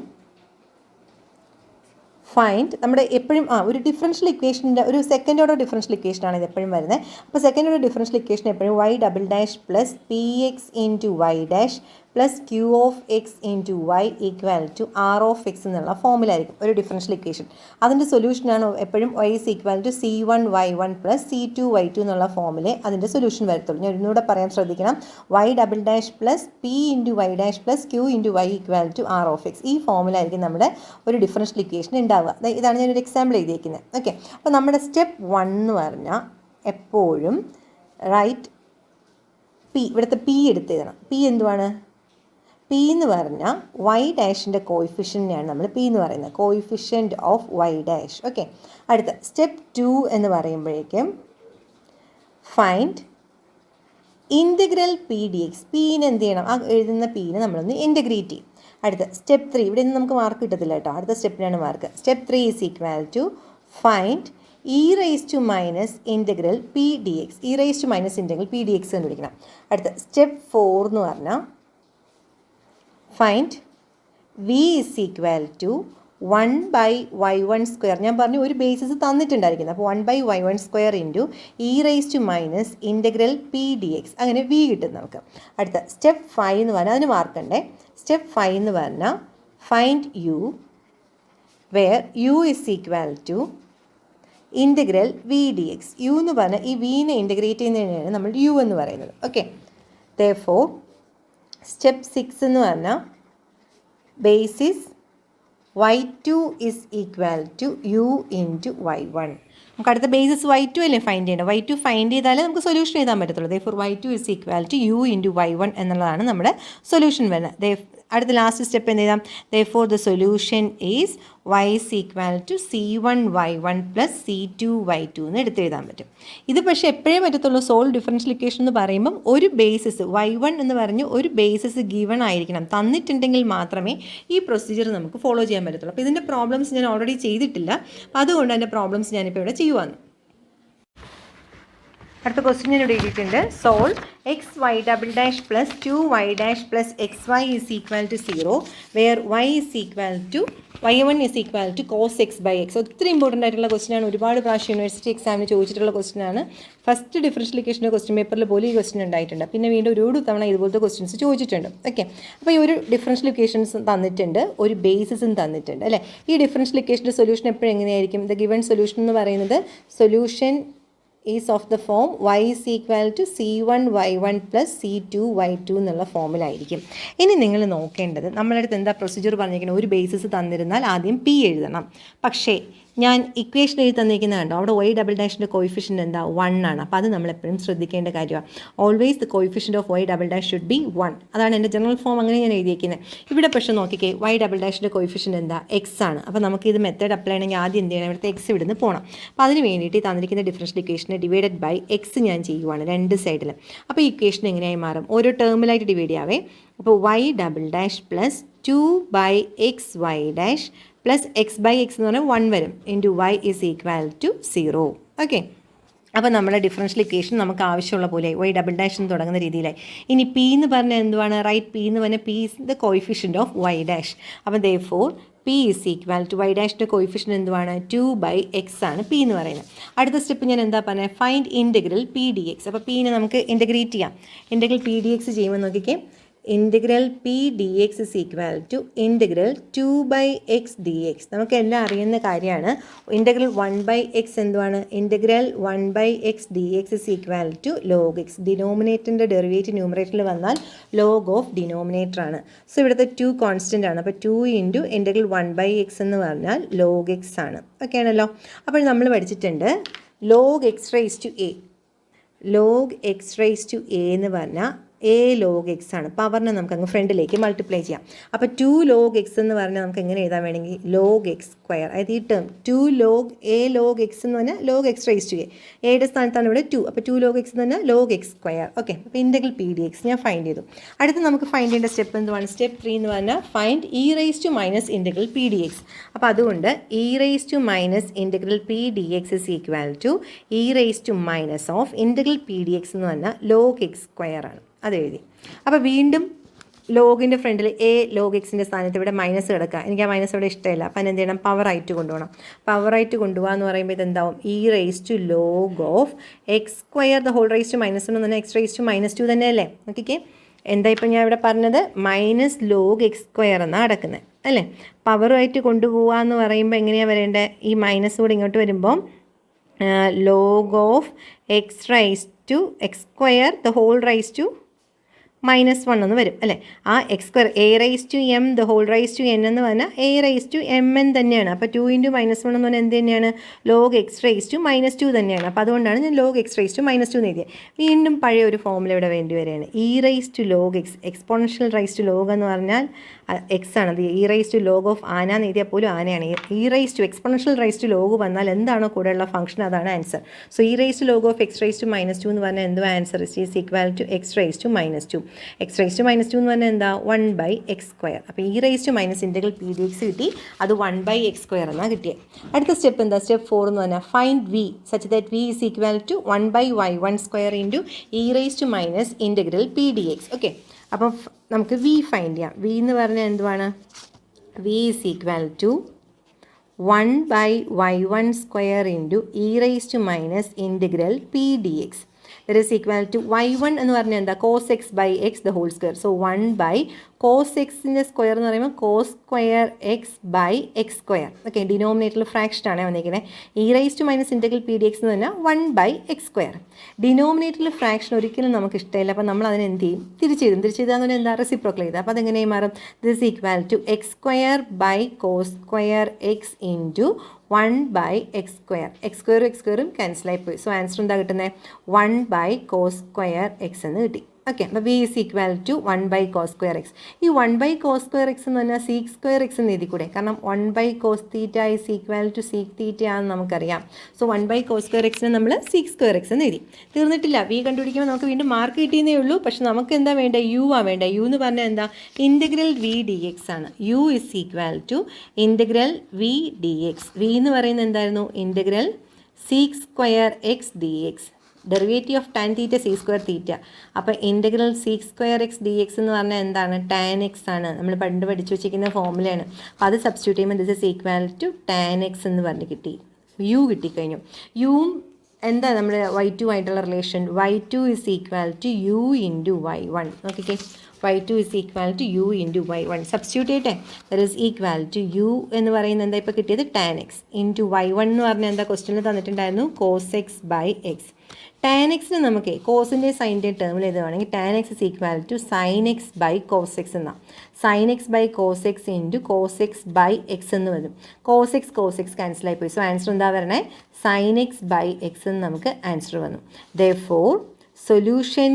ഫൈൻഡ്. നമ്മുടെ എപ്പോഴും ഒരു ഡിഫറൻഷ്യൽ ഇക്വേഷൻ്റെ ഒരു സെക്കൻഡ് ഓർഡർ ഡിഫറൻഷ്യൽ ഇക്വേഷനാണ് ഇത് എപ്പോഴും വരുന്നത്. അപ്പോൾ സെക്കൻഡ് ഓർഡർ ഡിഫറൻഷ്യൽ ഇക്വേഷൻ എപ്പോഴും y double dash + px × y dash + q of x × y equal to r of x എന്നുള്ള ഫോമിലായിരിക്കും ഒരു ഡിഫറൻഷ്യൽ ഇക്വേഷൻ. അതിൻ്റെ സൊല്യൂഷനാണ് എപ്പോഴും y is equal to C1 y1 + C2 y2 എന്നുള്ള ഫോമിലെ അതിൻ്റെ സൊല്യൂഷൻ വരത്തുള്ളൂ. ഞാൻ ഒന്നുകൂടെ പറയാൻ ശ്രദ്ധിക്കണം. y double dash + p × y dash + q × y equal to r of x, ഈ ഫോമിലായിരിക്കും നമ്മുടെ ഒരു ഡിഫറൻഷ്യൽ ഇക്വേഷൻ ഉണ്ടാവുക. ഇതാണ് ഞാനൊരു എക്സാമ്പിൾ എഴുതിയിരിക്കുന്നത്. ഓക്കെ, അപ്പോൾ നമ്മുടെ സ്റ്റെപ്പ് 1 എന്ന് പറഞ്ഞാൽ എപ്പോഴും റൈറ്റ് പി, ഇവിടുത്തെ പി എടുത്ത് എഴുതണം. പി എന്തുവാണ്? പി എന്ന് പറഞ്ഞാൽ y ഡാഷിൻ്റെ കോയിഫിഷ്യൻ്റാണ് നമ്മൾ പി എന്ന് പറയുന്നത്, coefficient of y dash. Okay, അടുത്ത സ്റ്റെപ്പ് 2 എന്ന് പറയുമ്പോഴേക്കും find integral p d x. പീനെ എന്ത് ചെയ്യണം? ആ എഴുതുന്ന പീനെ നമ്മളൊന്ന് ഇൻ്റഗ്രേറ്റ് ചെയ്യും. അടുത്ത സ്റ്റെപ്പ് 3, ഇവിടെ നിന്ന് നമുക്ക് മാർക്ക് കിട്ടത്തില്ല കേട്ടോ, അടുത്ത സ്റ്റെപ്പിനാണ് mark. Step 3 is equal to find e raised to minus integral p dx. e raised to minus integral p dx എന്ന് വിളിക്കണം. അടുത്ത സ്റ്റെപ്പ് 4 എന്ന് പറഞ്ഞാൽ find v is equal to 1/y1². ഞാൻ പറഞ്ഞു ഒരു ബേസിസ് തന്നിട്ടുണ്ടായിരിക്കുന്നത്. അപ്പോൾ 1/y1² × e raised to minus integral p dx. അങ്ങനെ v കിട്ടും നമുക്ക്. അടുത്ത സ്റ്റെപ്പ് 5 എന്ന് പറഞ്ഞാൽ അതിന് മാർക്കുണ്ടേ. സ്റ്റെപ്പ് 5 എന്ന് പറഞ്ഞാൽ find u where u is equal to integral v d x. U എന്ന് പറഞ്ഞാൽ ഈ വിനെ ഇൻ്റഗ്രേറ്റ് ചെയ്യുന്നതിനാണ് നമ്മൾ യു എന്ന് പറയുന്നത്. ഓക്കെ, therefore സ്റ്റെപ്പ് 6 എന്ന് പറഞ്ഞാൽ basis y2 is equal to u × y1. നമുക്ക് അടുത്ത ബേസിസ് y2 അല്ലേ ഫൈൻഡ് ചെയ്യേണ്ടത്. y2 ഫൈൻഡ് ചെയ്താലേ നമുക്ക് സൊല്യൂഷൻ എഴുതാൻ പറ്റത്തുള്ളൂ. therefore y2 is equal to u into y1 എന്നുള്ളതാണ് നമ്മുടെ സൊല്യൂഷൻ വരുന്നത്. അടുത്ത ലാസ്റ്റ് സ്റ്റെപ്പ് എന്ത് ചെയ്താം? therefore the solution is y is equal to c1y1 plus c2y2 എന്ന് എടുത്തെഴുതാൻ പറ്റും. ഇത് പക്ഷേ എപ്പോഴേ പറ്റത്തുള്ളൂ സോൾവ് ഡിഫറൻഷ്യൽ ഇക്വേഷൻ എന്ന് പറയുമ്പം ഒരു ബേസിസ് y1 എന്ന് പറഞ്ഞ് ഒരു ബേസിസ് ഗിവൺ ആയിരിക്കണം, തന്നിട്ടുണ്ടെങ്കിൽ മാത്രമേ ഈ പ്രൊസീജിയർ നമുക്ക് ഫോളോ ചെയ്യാൻ പറ്റത്തുള്ളൂ. അപ്പോൾ ഇതിൻ്റെ പ്രോബ്ലംസ് ഞാൻ ഓൾറെഡി ചെയ്തിട്ടില്ല, അപ്പോൾ അതുകൊണ്ട് അതിൻ്റെ പ്രോബ്ലംസ് ഞാനിപ്പോൾ ഇവിടെ ചെയ്യുവാണ്. അടുത്ത ക്വസ്റ്റ്യൻ ഞാൻ ഇവിടെ എഴുതിയിട്ടുണ്ട്. Solve x y double dash plus 2y plus x y is equal to 0 where y is equal to y1 is equal to cos x by x. ഒത്തിരി ഇമ്പോർട്ടൻ്റ് ആയിട്ടുള്ള ക്വസ്റ്റ്യനാണ്, ഒരുപാട് പ്രാവശ്യം യൂണിവേഴ്സിറ്റി എക്സാമിന് ചോദിച്ചിട്ടുള്ള ക്വസ്റ്റ്യനാണ്. ഫസ്റ്റ് ഡിഫറൻഷ്യലിക്കേഷൻ്റെ ക്വസ്റ്റ്യൻ പേപ്പറിൽ പോലും ഈ ക്വസ്റ്റ്യൻ ഉണ്ടായിട്ടുണ്ട്, പിന്നെ വീണ്ടും ഒരു തവണ ഇതുപോലത്തെ ക്വസ്റ്റ്യൻസ് ചോദിച്ചിട്ടുണ്ട്. ഓക്കെ, അപ്പോൾ ഈ ഒരു ഡിഫറൻഷ്യലിക്കേഷൻസ് തന്നിട്ടുണ്ട്, ഒരു ബേസിസും തന്നിട്ടുണ്ട് അല്ലേ. ഈ ഡിഫറൻഷ്യലിക്കേഷൻ്റെ സൊല്യൂഷൻ എപ്പോഴും എങ്ങനെയായിരിക്കും? ദ ഗിവൺ സൊല്യൂഷൻ എന്ന് പറയുന്നത് solution is of the form y is equal to c1y1 plus c2y2 എന്നുള്ള ഫോമിലായിരിക്കും. ഇനി നിങ്ങൾ നോക്കേണ്ടത്, നമ്മളടുത്ത് എന്താ പ്രൊസീജിയർ പറഞ്ഞിരിക്കുന്നത്? ഒരു ബേസിസ് തന്നിരുന്നാൽ ആദ്യം പി എഴുതണം. പക്ഷേ ഞാൻ ഇക്വേഷൻ എഴുതി തന്നിരിക്കുന്നത് കണ്ടോ, അവിടെ y ഡബിൾ ഡാഷിൻ്റെ കോയിഫിഷ്യൻ്റ് എന്താ? 1 ആണ്. അപ്പോൾ അത് നമ്മളെപ്പോഴും ശ്രദ്ധിക്കേണ്ട കാര്യമാണ്. Always the coefficient of y double dash should be 1. അതാണ് എൻ്റെ ജനറൽ ഫോം, അങ്ങനെ ഞാൻ എഴുതിയിരിക്കുന്നത്. ഇവിടെ പക്ഷേ നോക്കിക്കേ, y ഡബിൾ ഡാഷിൻ്റെ കോയിഫിഷ്യൻ്റ് എന്താ? x ആണ്. അപ്പോൾ നമുക്ക് ഇത് മെത്തേഡ് അപ്ലൈ ചെയ്യണമെങ്കിൽ ആദ്യം എന്ത് ചെയ്യണം? ഇവിടുത്തെ x ഇവിടുന്ന് പോകണം. അപ്പോൾ അതിന് വേണ്ടിയിട്ട് തന്നിരിക്കുന്ന ഡിഫറൻഷ്യൽ ഇക്വേഷനെ ഡിവൈഡഡ് ബൈ x ഞാൻ ചെയ്യുവാണ് രണ്ട് സൈഡിൽ. അപ്പോൾ ഈ ഇക്വേഷൻ എങ്ങനെയായി മാറും? ഓരോ ടേമിലായിട്ട് ഡിവൈഡ് ചെയ്യാവേ. അപ്പോൾ y double dash plus 2/xy dash plus x by x എന്ന് പറഞ്ഞാൽ 1 വരും, into y is equal to 0. Okay, അപ്പോൾ നമ്മുടെ ഡിഫറൻഷ്യൽ ഇക്വേഷൻ നമുക്ക് ആവശ്യമുള്ള പോലെ y ഡബിൾ ഡാഷ് എന്ന് തുടങ്ങുന്ന രീതിയിലായി. ഇനി പി എന്ന് പറഞ്ഞാൽ എന്തുവാണ്? റൈറ്റ്, പി എന്ന് പറഞ്ഞാൽ p is the coefficient of y dash. അപ്പോൾ therefore p is equal to y ഡാഷിൻ്റെ കോയിഫിഷ്യൻ്റ് എന്തുവാണ്? 2/x ആണ് പി എന്ന് പറയുന്നത്. അടുത്ത സ്റ്റെപ്പ് ഞാൻ എന്താ പറഞ്ഞത്? Find integral p d x. അപ്പോൾ പീനെ നമുക്ക് ഇൻറ്റഗ്രേറ്റ് ചെയ്യാം. ഇൻറ്റഗ്രൽ പി ഡി എക്സ് ചെയ്യുമ്പോൾ നോക്കിക്കേ, integral p d x is equal to integral 2/x d x. നമുക്ക് എല്ലാം അറിയുന്ന കാര്യമാണ്. ഇൻറ്റഗ്രൽ 1/x എന്തുവാണ്? Integral 1/x d x is equal to log x. ഡിനോമിനേറ്ററിൻ്റെ ഡെറിവേറ്റീവ് ന്യൂമറേറ്ററിൽ വന്നാൽ ലോഗ് ഓഫ് ഡിനോമിനേറ്റർ ആണ്. സോ ഇവിടുത്തെ 2 കോൺസ്റ്റൻ്റ് ആണ്. അപ്പോൾ 2 ഇൻറ്റു ഇൻറ്റഗ്രൽ 1/x എന്ന് പറഞ്ഞാൽ ലോഗ് എക്സ് ആണ്. ഓക്കെ ആണല്ലോ. അപ്പോൾ നമ്മൾ പഠിച്ചിട്ടുണ്ട് log x raise to a. Log x raise to a എന്ന് പറഞ്ഞാൽ എ ലോഗ് എക്സ് ആണ്. പവറിനെ നമുക്ക് അങ്ങ് ഫ്രണ്ടിലേക്ക് മൾട്ടിപ്ലൈ ചെയ്യാം. അപ്പോൾ 2 ലോഗ് എക്സ് എന്ന് പറഞ്ഞാൽ നമുക്ക് എങ്ങനെ എഴുതാൻ വേണമെങ്കിൽ ലോഗ് എക്സ് സ്ക്വയർ. അതായത് ഈ term 2 log a log x എന്ന് പറഞ്ഞാൽ log x raise to a. എയുടെ സ്ഥാനത്താണ് ഇവിടെ 2. അപ്പോൾ 2 ലോഗ് എക്സ് എന്ന് പറഞ്ഞാൽ ലോഗ് എക്സ് സ്ക്വയർ. ഓക്കെ, അപ്പോൾ ഇൻറ്റഗ്രൽ പി ഡി എക്സ് ഞാൻ ഫൈൻഡ് ചെയ്തു. അടുത്ത് നമുക്ക് ഫൈൻഡ് ചെയ്യേണ്ട സ്റ്റെപ്പ് എന്തുവാണ്? സ്റ്റെപ്പ് 3 എന്ന് പറഞ്ഞാൽ find e raise to minus integral p d x. അപ്പോൾ അതുകൊണ്ട് e raise to minus integral p d x is equal to e raise to minus of integral p d x എന്ന് പറഞ്ഞാൽ log x square ആണ്. അത് എഴുതി. അപ്പോൾ വീണ്ടും ലോഗിൻ്റെ ഫ്രണ്ടിൽ എ ലോഗ് എക്സിൻ്റെ സ്ഥാനത്ത് ഇവിടെ മൈനസ് കിടക്കുക. എനിക്ക് ആ മൈനസ് ഇവിടെ ഇഷ്ടമില്ല. അപ്പം എന്ത് ചെയ്യണം? പവറായിട്ട് കൊണ്ടുപോകണം. പവറായിട്ട് കൊണ്ടുപോകുക എന്ന് പറയുമ്പോൾ ഇതെന്താവും? E raise to log of x square the whole raise to minus 1 എന്ന് പറഞ്ഞാൽ എക്സ് റൈസ് ടു -2 തന്നെയല്ലേ? നോക്കിക്കേ, എന്താ ഇപ്പം ഞാൻ ഇവിടെ പറഞ്ഞത്? മൈനസ് ലോഗ് എക്സ് സ്ക്വയർ എന്നാണ് നടക്കുന്നത് അല്ലേ? പവറുമായിട്ട് കൊണ്ടുപോകുക എന്ന് പറയുമ്പോൾ എങ്ങനെയാണ് വരേണ്ടത്? ഈ മൈനസ് കൂടെ ഇങ്ങോട്ട് വരുമ്പം log of x raise to x square the whole raise to -1 എന്ന് വരും അല്ലേ? ആ x square a raise to m the whole raise to n എന്ന് പറഞ്ഞാൽ a raise to m n തന്നെയാണ്. അപ്പോൾ 2 × -1 എന്ന് പറഞ്ഞാൽ എന്ത് തന്നെയാണ്? ലോഗ് എക്സ് റൈസ് ടു -2 തന്നെയാണ്. അപ്പോൾ അതുകൊണ്ടാണ് ഞാൻ ലോഗ് എക്സ് റൈസ് ടു -2 എന്ന് എഴുതിയത്. വീണ്ടും പഴയ ഒരു ഫോമുല ഇവിടെ വേണ്ടി വരികയാണ്. E raise to log x, exponential raise to log എന്ന് പറഞ്ഞാൽ എക്സ് ആണ്. അത് e raise to log of ആന എന്ന് എഴുതിയാൽ പോലും ആനയാണ്. E raise to exponential raise to log വന്നാൽ എന്താണോ കൂടെയുള്ള ഫംഗ്ഷൻ അതാണ് answer. So e raise to log of x raise to -2 എന്ന് പറഞ്ഞാൽ എന്തുവാ answer? Is equal to x raise to -2. X raise to -2 എന്ന് പറഞ്ഞാൽ എന്താ? 1/x square. അപ്പോൾ e raise to minus integral p d x കിട്ടി. അത് 1/x സ്ക്വയർ എന്നാണ് കിട്ടിയത്. അടുത്ത സ്റ്റെപ്പ് എന്താ? സ്റ്റെപ്പ് 4 എന്ന് പറഞ്ഞാൽ find v such that v is equal to 1/y1 square into e raise to minus integral p d x. Okay, അപ്പം നമുക്ക് വി ഫൈൻഡ് ചെയ്യാം. വി എന്ന് പറഞ്ഞാൽ എന്തുവാണ്? V is equal to 1/y1 square into e raise to minus integral p d x. That is equal to y1 എന്ന് പറഞ്ഞാൽ എന്താ? cos x by x the whole square. So 1 cos x-ൻ്റെ square എന്ന് പറയുമ്പോൾ cos square x by x square. Okay, ഡിനോമിനേറ്ററിൽ fraction ആണ് വന്നിരിക്കുന്നത്. E raise to minus integral p d x എന്ന് പറഞ്ഞാൽ 1/x സ്ക്വയർ. ഡിനോമിനേറ്ററിൽ ഫ്രാക്ഷൻ ഒരിക്കലും നമുക്ക് ഇഷ്ടമില്ല. അപ്പോൾ നമ്മൾ അതിന് എന്ത് ചെയ്യും? തിരിച്ചെഴുതും. തിരിച്ചെഴുതാന്ന് പറഞ്ഞാൽ എന്താ? റെസിപ്രോക്കൽ ചെയ്ത്. അപ്പോൾ അതെങ്ങനെയായി മാറും? This equal to x square by cos square x into 1/x². X സ്ക്വയറും ക്യാൻസലായി പോയി. സോ ആൻസർ എന്താ കിട്ടുന്നത്? 1/cos²x എന്ന് കിട്ടി. ഓക്കെ, അപ്പോൾ v is equal to 1/cos²x. ഈ 1/cos²x എന്ന് പറഞ്ഞാൽ sec²x എന്ന് എഴുതി കൂടെ? കാരണം 1/cos θ is equal to sec θ ആണെന്ന് നമുക്കറിയാം. സോ 1/cos²x നമ്മൾ sec²x എന്ന് എഴുതി. തീർന്നിട്ടില്ല. v കണ്ടുപിടിക്കുമ്പോൾ നമുക്ക് വീണ്ടും മാർക്ക് കിട്ടിയെന്നേ ഉള്ളൂ. പക്ഷെ നമുക്ക് എന്താ വേണ്ടത്? u ആ വേണ്ടത്. u എന്ന് പറഞ്ഞാൽ എന്താ? ഇൻ്റഗ്രൽ v dx ആണ്. u is equal to integral v dx. v എന്ന് പറയുന്നത് എന്തായിരുന്നു? Integral sec²x dx. Derivative of tan theta sec² θ. അപ്പോൾ ഇൻ്റഗ്രൽ sec²x dx എന്ന് പറഞ്ഞാൽ എന്താണ്? tan x ആണ്. നമ്മൾ പണ്ട് പഠിച്ചു വെച്ചിരിക്കുന്ന ഫോമുലയാണ്. അപ്പോൾ അത് സബ്സ്റ്റിറ്റ്യൂട്ട് ചെയ്യുമ്പോൾ this is equal to tan x എന്ന് പറഞ്ഞ് കിട്ടി. u കിട്ടിക്കഴിഞ്ഞു. യുവും എന്താ നമ്മുടെ y2 ആയിട്ടുള്ള relation? y2 is equal to u into y1. നോക്കിക്കേ, y2 is equal to u into y1. Substitute ചെയ്യട്ടെ. That is equal to u എന്ന് പറയുന്നത് എന്താ ഇപ്പോൾ കിട്ടിയത്? tan x ഇൻറ്റു y1 എന്ന് പറഞ്ഞാൽ എന്താ ക്വസ്റ്റ്യനിൽ തന്നിട്ടുണ്ടായിരുന്നു? cos x/x. tan എക്സിന് നമുക്ക് കോസിൻ്റെ സൈൻ്റെ ടേമിൽ എഴുതുകയാണെങ്കിൽ tan x is equal to sin x/cos x എന്നാണ്. sin x/cos x into cos x/x എന്ന് വരും. cos x ക്യാൻസലായി പോയി. സോ ആൻസർ എന്താ വരണേ? sin x/x എന്ന് നമുക്ക് ആൻസർ വന്നു. therefore സൊല്യൂഷൻ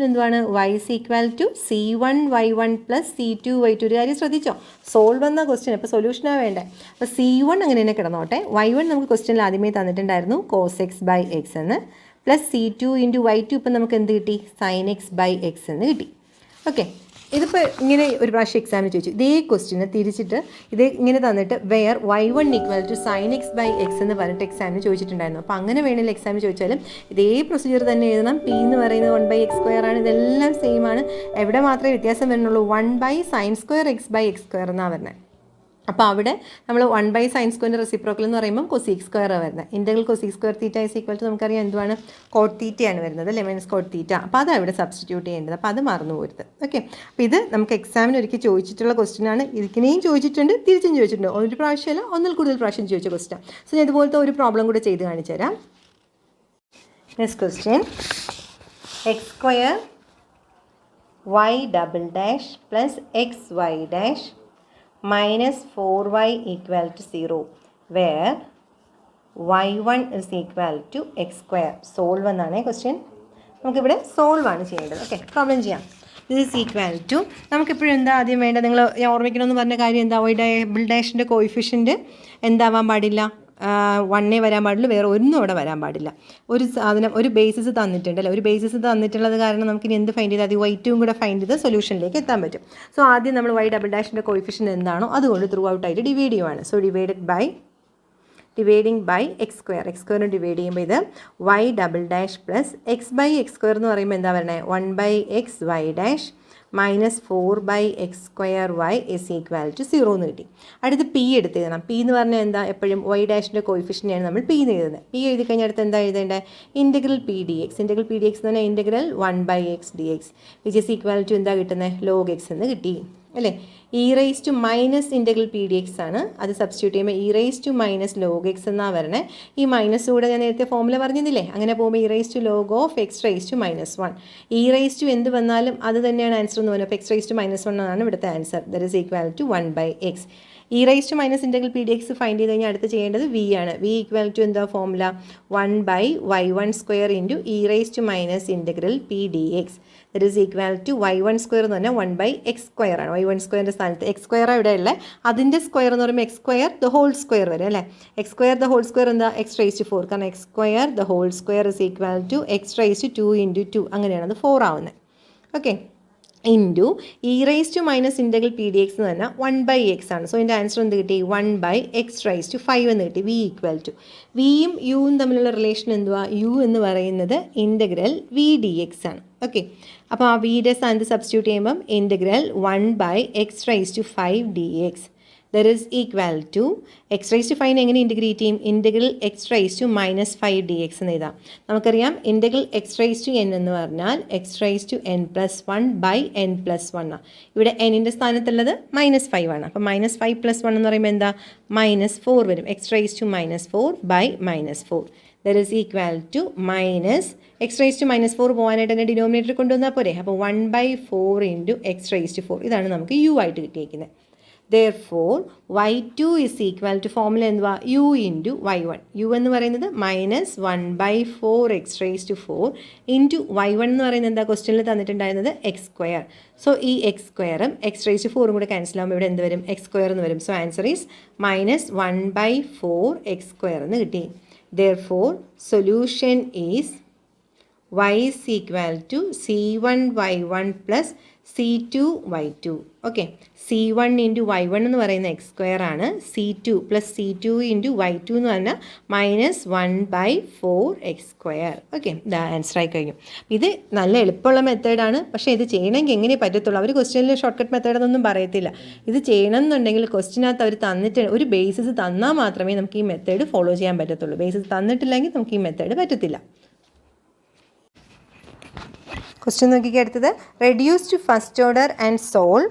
എന്തുവാണ്? y is equal to c1y1 plus c2y2. ഒരു കാര്യം ശ്രദ്ധിച്ചോ, സോൾവ് എന്ന ക്വസ്റ്റ്യൻ അപ്പോൾ സൊല്യൂഷനാണ് വേണ്ടത്. അപ്പോൾ c1 അങ്ങനെ തന്നെ കിടന്നോട്ടെ. y1 നമുക്ക് ക്വസ്റ്റ്യനിൽ ആദ്യമേ തന്നിട്ടുണ്ടായിരുന്നു cos x/x എന്ന്, പ്ലസ് c2 ഇൻറ്റു y2 ഇപ്പം നമുക്ക് എന്ത് കിട്ടി? sin x/x എന്ന് കിട്ടി. ഓക്കെ, ഇതിപ്പോൾ ഇങ്ങനെ ഒരു പ്രാവശ്യം എക്സാമിന് ചോദിച്ചു. ഇതേ ക്വസ്റ്റ്യന് തിരിച്ചിട്ട് ഇത് ഇങ്ങനെ തന്നിട്ട് wear y1 equal to sin x/x എന്ന് പറഞ്ഞിട്ട് എക്സാമിന് ചോദിച്ചിട്ടുണ്ടായിരുന്നു. അപ്പോൾ അങ്ങനെ വേണമെങ്കിൽ എക്സാമിന് ചോദിച്ചാലും ഇതേ പ്രൊസീജിയർ തന്നെ എഴുതണം. p എന്ന് പറയുന്നത് 1/x² ആണ്. ഇതെല്ലാം സെയിം ആണ്. എവിടെ മാത്രമേ വ്യത്യാസം വരുന്നുള്ളൂ? 1/sin²x/x² എന്നാണ് വരുന്നത്. അപ്പോൾ അവിടെ നമ്മൾ 1/sin² റെസിപ്രോക്കൽ എന്ന് പറയുമ്പോൾ cosec² വരുന്നത്. Integral cosec² θ is equal to നമുക്കറിയാം എന്തുവാണ്? cot θ ആണ് വരുന്നത് അല്ലേ? Minus cot θ. അപ്പോൾ അത് അവിടെ സബ്സ്റ്റിറ്റ്യൂട്ട് ചെയ്യേണ്ടത്. അപ്പോൾ അത് മറന്നു പോരുത്. ഓക്കെ, അപ്പോൾ ഇത് നമുക്ക് എക്സാമിന് ഒരിക്കൽ ചോദിച്ചിട്ടുള്ള ക്വസ്റ്റ്യൻ ആണ്. ഇതിനെയും ചോദിച്ചിട്ടുണ്ട്, തിരിച്ചും ചോദിച്ചിട്ടുണ്ട്. ഒരു പ്രാവശ്യമല്ല, ഒന്നിൽ കൂടുതൽ പ്രാവശ്യം ചോദിച്ച ക്വസ്റ്റ്യൻ. സോ ഞാൻ ഇതുപോലത്തെ ഒരു പ്രോബ്ലം കൂടെ ചെയ്ത് കാണിച്ചു തരാം. Next question, x² y" plus xy' minus 4y equal to 0 where y1 is equal to x². Solve എന്നാണ് ക്വസ്റ്റ്യൻ. നമുക്കിവിടെ സോൾവ് ആണ് ചെയ്യേണ്ടത്. ഓക്കെ, പ്രോബ്ലം ചെയ്യാം. ദിസ് ഈസ് ഈക്വൽ ടു നമുക്കിപ്പോഴും എന്താ ആദ്യം വേണ്ടത്? നിങ്ങൾ ഓർമ്മിക്കണമെന്ന് പറഞ്ഞ കാര്യം എന്താ? y' കോയിഫിഷ്യൻറ്റ് എന്താവാൻ പാടില്ല? 1 വരാൻ പാടുള്ളൂ, വേറെ ഒന്നും അവിടെ വരാൻ പാടില്ല. ഒരു സാധനം, ഒരു ബേസിസ് തന്നിട്ടുണ്ട് അല്ലേ? ഒരു ബേസിസ് തന്നിട്ടുള്ളത് കാരണം നമുക്കിനി എന്ത് ഫൈൻഡ് ചെയ്താൽ അത് y2 കൂടെ ഫൈൻഡ് ചെയ്ത് സൊല്യൂഷനിലേക്ക് എത്താൻ പറ്റും. സോ ആദ്യം നമ്മൾ y" കോയിഫിഷ്യൻ എന്താണോ അതുകൊണ്ട് ത്രൂ ഔട്ടായിട്ട് ഡിവൈഡ് ചെയ്യുവാണ്. So dividing by x². Divide ചെയ്യുമ്പോൾ ഇത് y" പ്ലസ് x/x² എന്ന് പറയുമ്പോൾ എന്താ പറയുന്നത്? 1/xy' minus 4/x² is equal to 0 എന്ന് കിട്ടി. അടുത്ത് p എടുത്ത് എഴുതണം. p എന്ന് പറഞ്ഞാൽ എന്താ? എപ്പോഴും y' കോയിഫിഷ്യൻ്റാണ് നമ്മൾ p എന്ന് എഴുതുന്നത്. p എഴുതി കഴിഞ്ഞാൽ അടുത്ത് എന്താ എഴുതേണ്ടത്? Integral p dx. Integral p dx എന്ന് പറഞ്ഞാൽ integral 1/x dx which is equal to എന്താ കിട്ടുന്നത്? log x എന്ന് കിട്ടി അല്ലേ? ഇൻ്റഗ്രൽ p dx ആണ്. അത് സബ്സ്റ്റിറ്റ്യൂട്ട് ചെയ്യുമ്പോൾ log x എന്നാണ് വരണേ. ഈ മൈനസ് കൂടെ ഞാൻ നേരത്തെ ഫോമുല പറഞ്ഞില്ലേ? അങ്ങനെ പോകുമ്പോൾ log of x⁻1. എന്ത് വന്നാലും അത് തന്നെയാണ് ആൻസർ എന്ന് പറഞ്ഞാൽ x⁻1 ആണ് ഇവിടുത്തെ answer. That is equal to 1/x. Integral p dx find ചെയ്ത് കഴിഞ്ഞാൽ അടുത്ത് ചെയ്യേണ്ടത് v ആണ്. v ഈക്വൽ ടു എന്താ formula? 1/y1² into integral p dx. That is equal to y1² എന്ന് പറഞ്ഞാൽ 1/x² ആണ്. y1² സ്ഥാനത്ത് x² ഇവിടെ ഉള്ളത്. അതിൻ്റെ സ്ക്വയർ എന്ന് പറയുമ്പോൾ x² വരും അല്ലേ? x² എന്താ? x⁻4. കാരണം x² is equal to x⁻2 into 2. അങ്ങനെയാണ് അത് 4 ആവുന്നത്. Okay, into integral p dx എന്ന് പറഞ്ഞാൽ 1/x ആണ്. സോ ഇതിൻ്റെ ആൻസർ എന്ത് കിട്ടി? 1/x⁵ എന്ന് കിട്ടി. v ഈക്വൽ ടു വിയും യുവും തമ്മിലുള്ള റിലേഷൻ എന്തുവാ? u എന്ന് പറയുന്നത് ഇൻ്റഗ്രൽ v dx ആണ്. ഓക്കെ, അപ്പോൾ ആ വിയുടെ സ്ഥാനത്ത് സബ്സ്റ്റിറ്റ്യൂട്ട് ചെയ്യുമ്പം integral 1/x⁵ dx. That is equal to x⁵ എങ്ങനെ ഇൻറ്റഗ്രേറ്റ് ചെയ്യും? ഇൻ്റഗ്രൽ x⁻5 dx എന്ന് എഴുതാം. നമുക്കറിയാം ഇൻ്റഗ്രൽ x⁻n എന്ന് പറഞ്ഞാൽ x⁻n+1/n+1 ആണ്. ഇവിടെ n-ൻ്റെ സ്ഥാനത്തുള്ളത് -5 ആണ്. അപ്പോൾ -5 + 1 എന്ന് പറയുമ്പോൾ എന്താ? -4 വരും. x⁻4/-4. That is equal to x⁻4 പോകാനായിട്ട് തന്നെ ഡിനോമിനേറ്റർ കൊണ്ടുവന്നാൽ പോരെ? അപ്പോൾ 1/4 ഇൻറ്റു x⁻4. ഇതാണ് നമുക്ക് u ആയിട്ട് കിട്ടിയിരിക്കുന്നത്. Therefore, y2 is equal to formula എന്തുവാ u into y1. u എന്ന് പറയുന്നത് minus 1/4 x raised to 4 into y1 എന്ന് പറയുന്നത് എന്താ ക്വസ്റ്റ്യനിൽ തന്നിട്ടുണ്ടായിരുന്നത് എക്സ് സ്ക്വയർ. സോ ഈ എക്സ് സ്ക്വയറും എക്സ് റേസ് ടു 4ഉം കൂടെ ക്യാൻസൽ ആകുമ്പോൾ ഇവിടെ എന്ത് വരും എക്സ് സ്ക്വയർ എന്ന് വരും. So answer is minus 1/4 X square എന്ന് കിട്ടി. Therefore, solution is y is equal to c1y1 plus c2y2. Okay, c1 into y1 എന്ന് പറയുന്ന എക്സ് സ്ക്വയർ ആണ്. c2 plus c2 into y2 എന്ന് പറഞ്ഞാൽ മൈനസ് 1/4 എക്സ് സ്ക്വയർ. ഓക്കെ, ഇതാ answer ആയി കഴിഞ്ഞു. ഇത് നല്ല എളുപ്പമുള്ള മെത്തേഡാണ്, പക്ഷേ ഇത് ചെയ്യണമെങ്കിൽ എങ്ങനെ പറ്റത്തുള്ളൂ. അവർ ക്വസ്റ്റ്യനിൽ ഷോർട്ട് കട്ട് മെത്തേഡൊന്നും പറയത്തില്ല. ഇത് ചെയ്യണം എന്നുണ്ടെങ്കിൽ ക്വസ്റ്റ്യനകത്ത് അവർ തന്നിട്ട് ഒരു ബേസിസ് തന്നാൽ മാത്രമേ നമുക്ക് ഈ മെത്തേഡ് ഫോളോ ചെയ്യാൻ പറ്റത്തുള്ളൂ. ബേസിസ് തന്നിട്ടില്ലെങ്കിൽ നമുക്ക് ഈ മെത്തേഡ് പറ്റത്തില്ല. ക്വസ്റ്റ്യൻ നോക്കിക്കുക അടുത്തത്. Reduce to first order and solve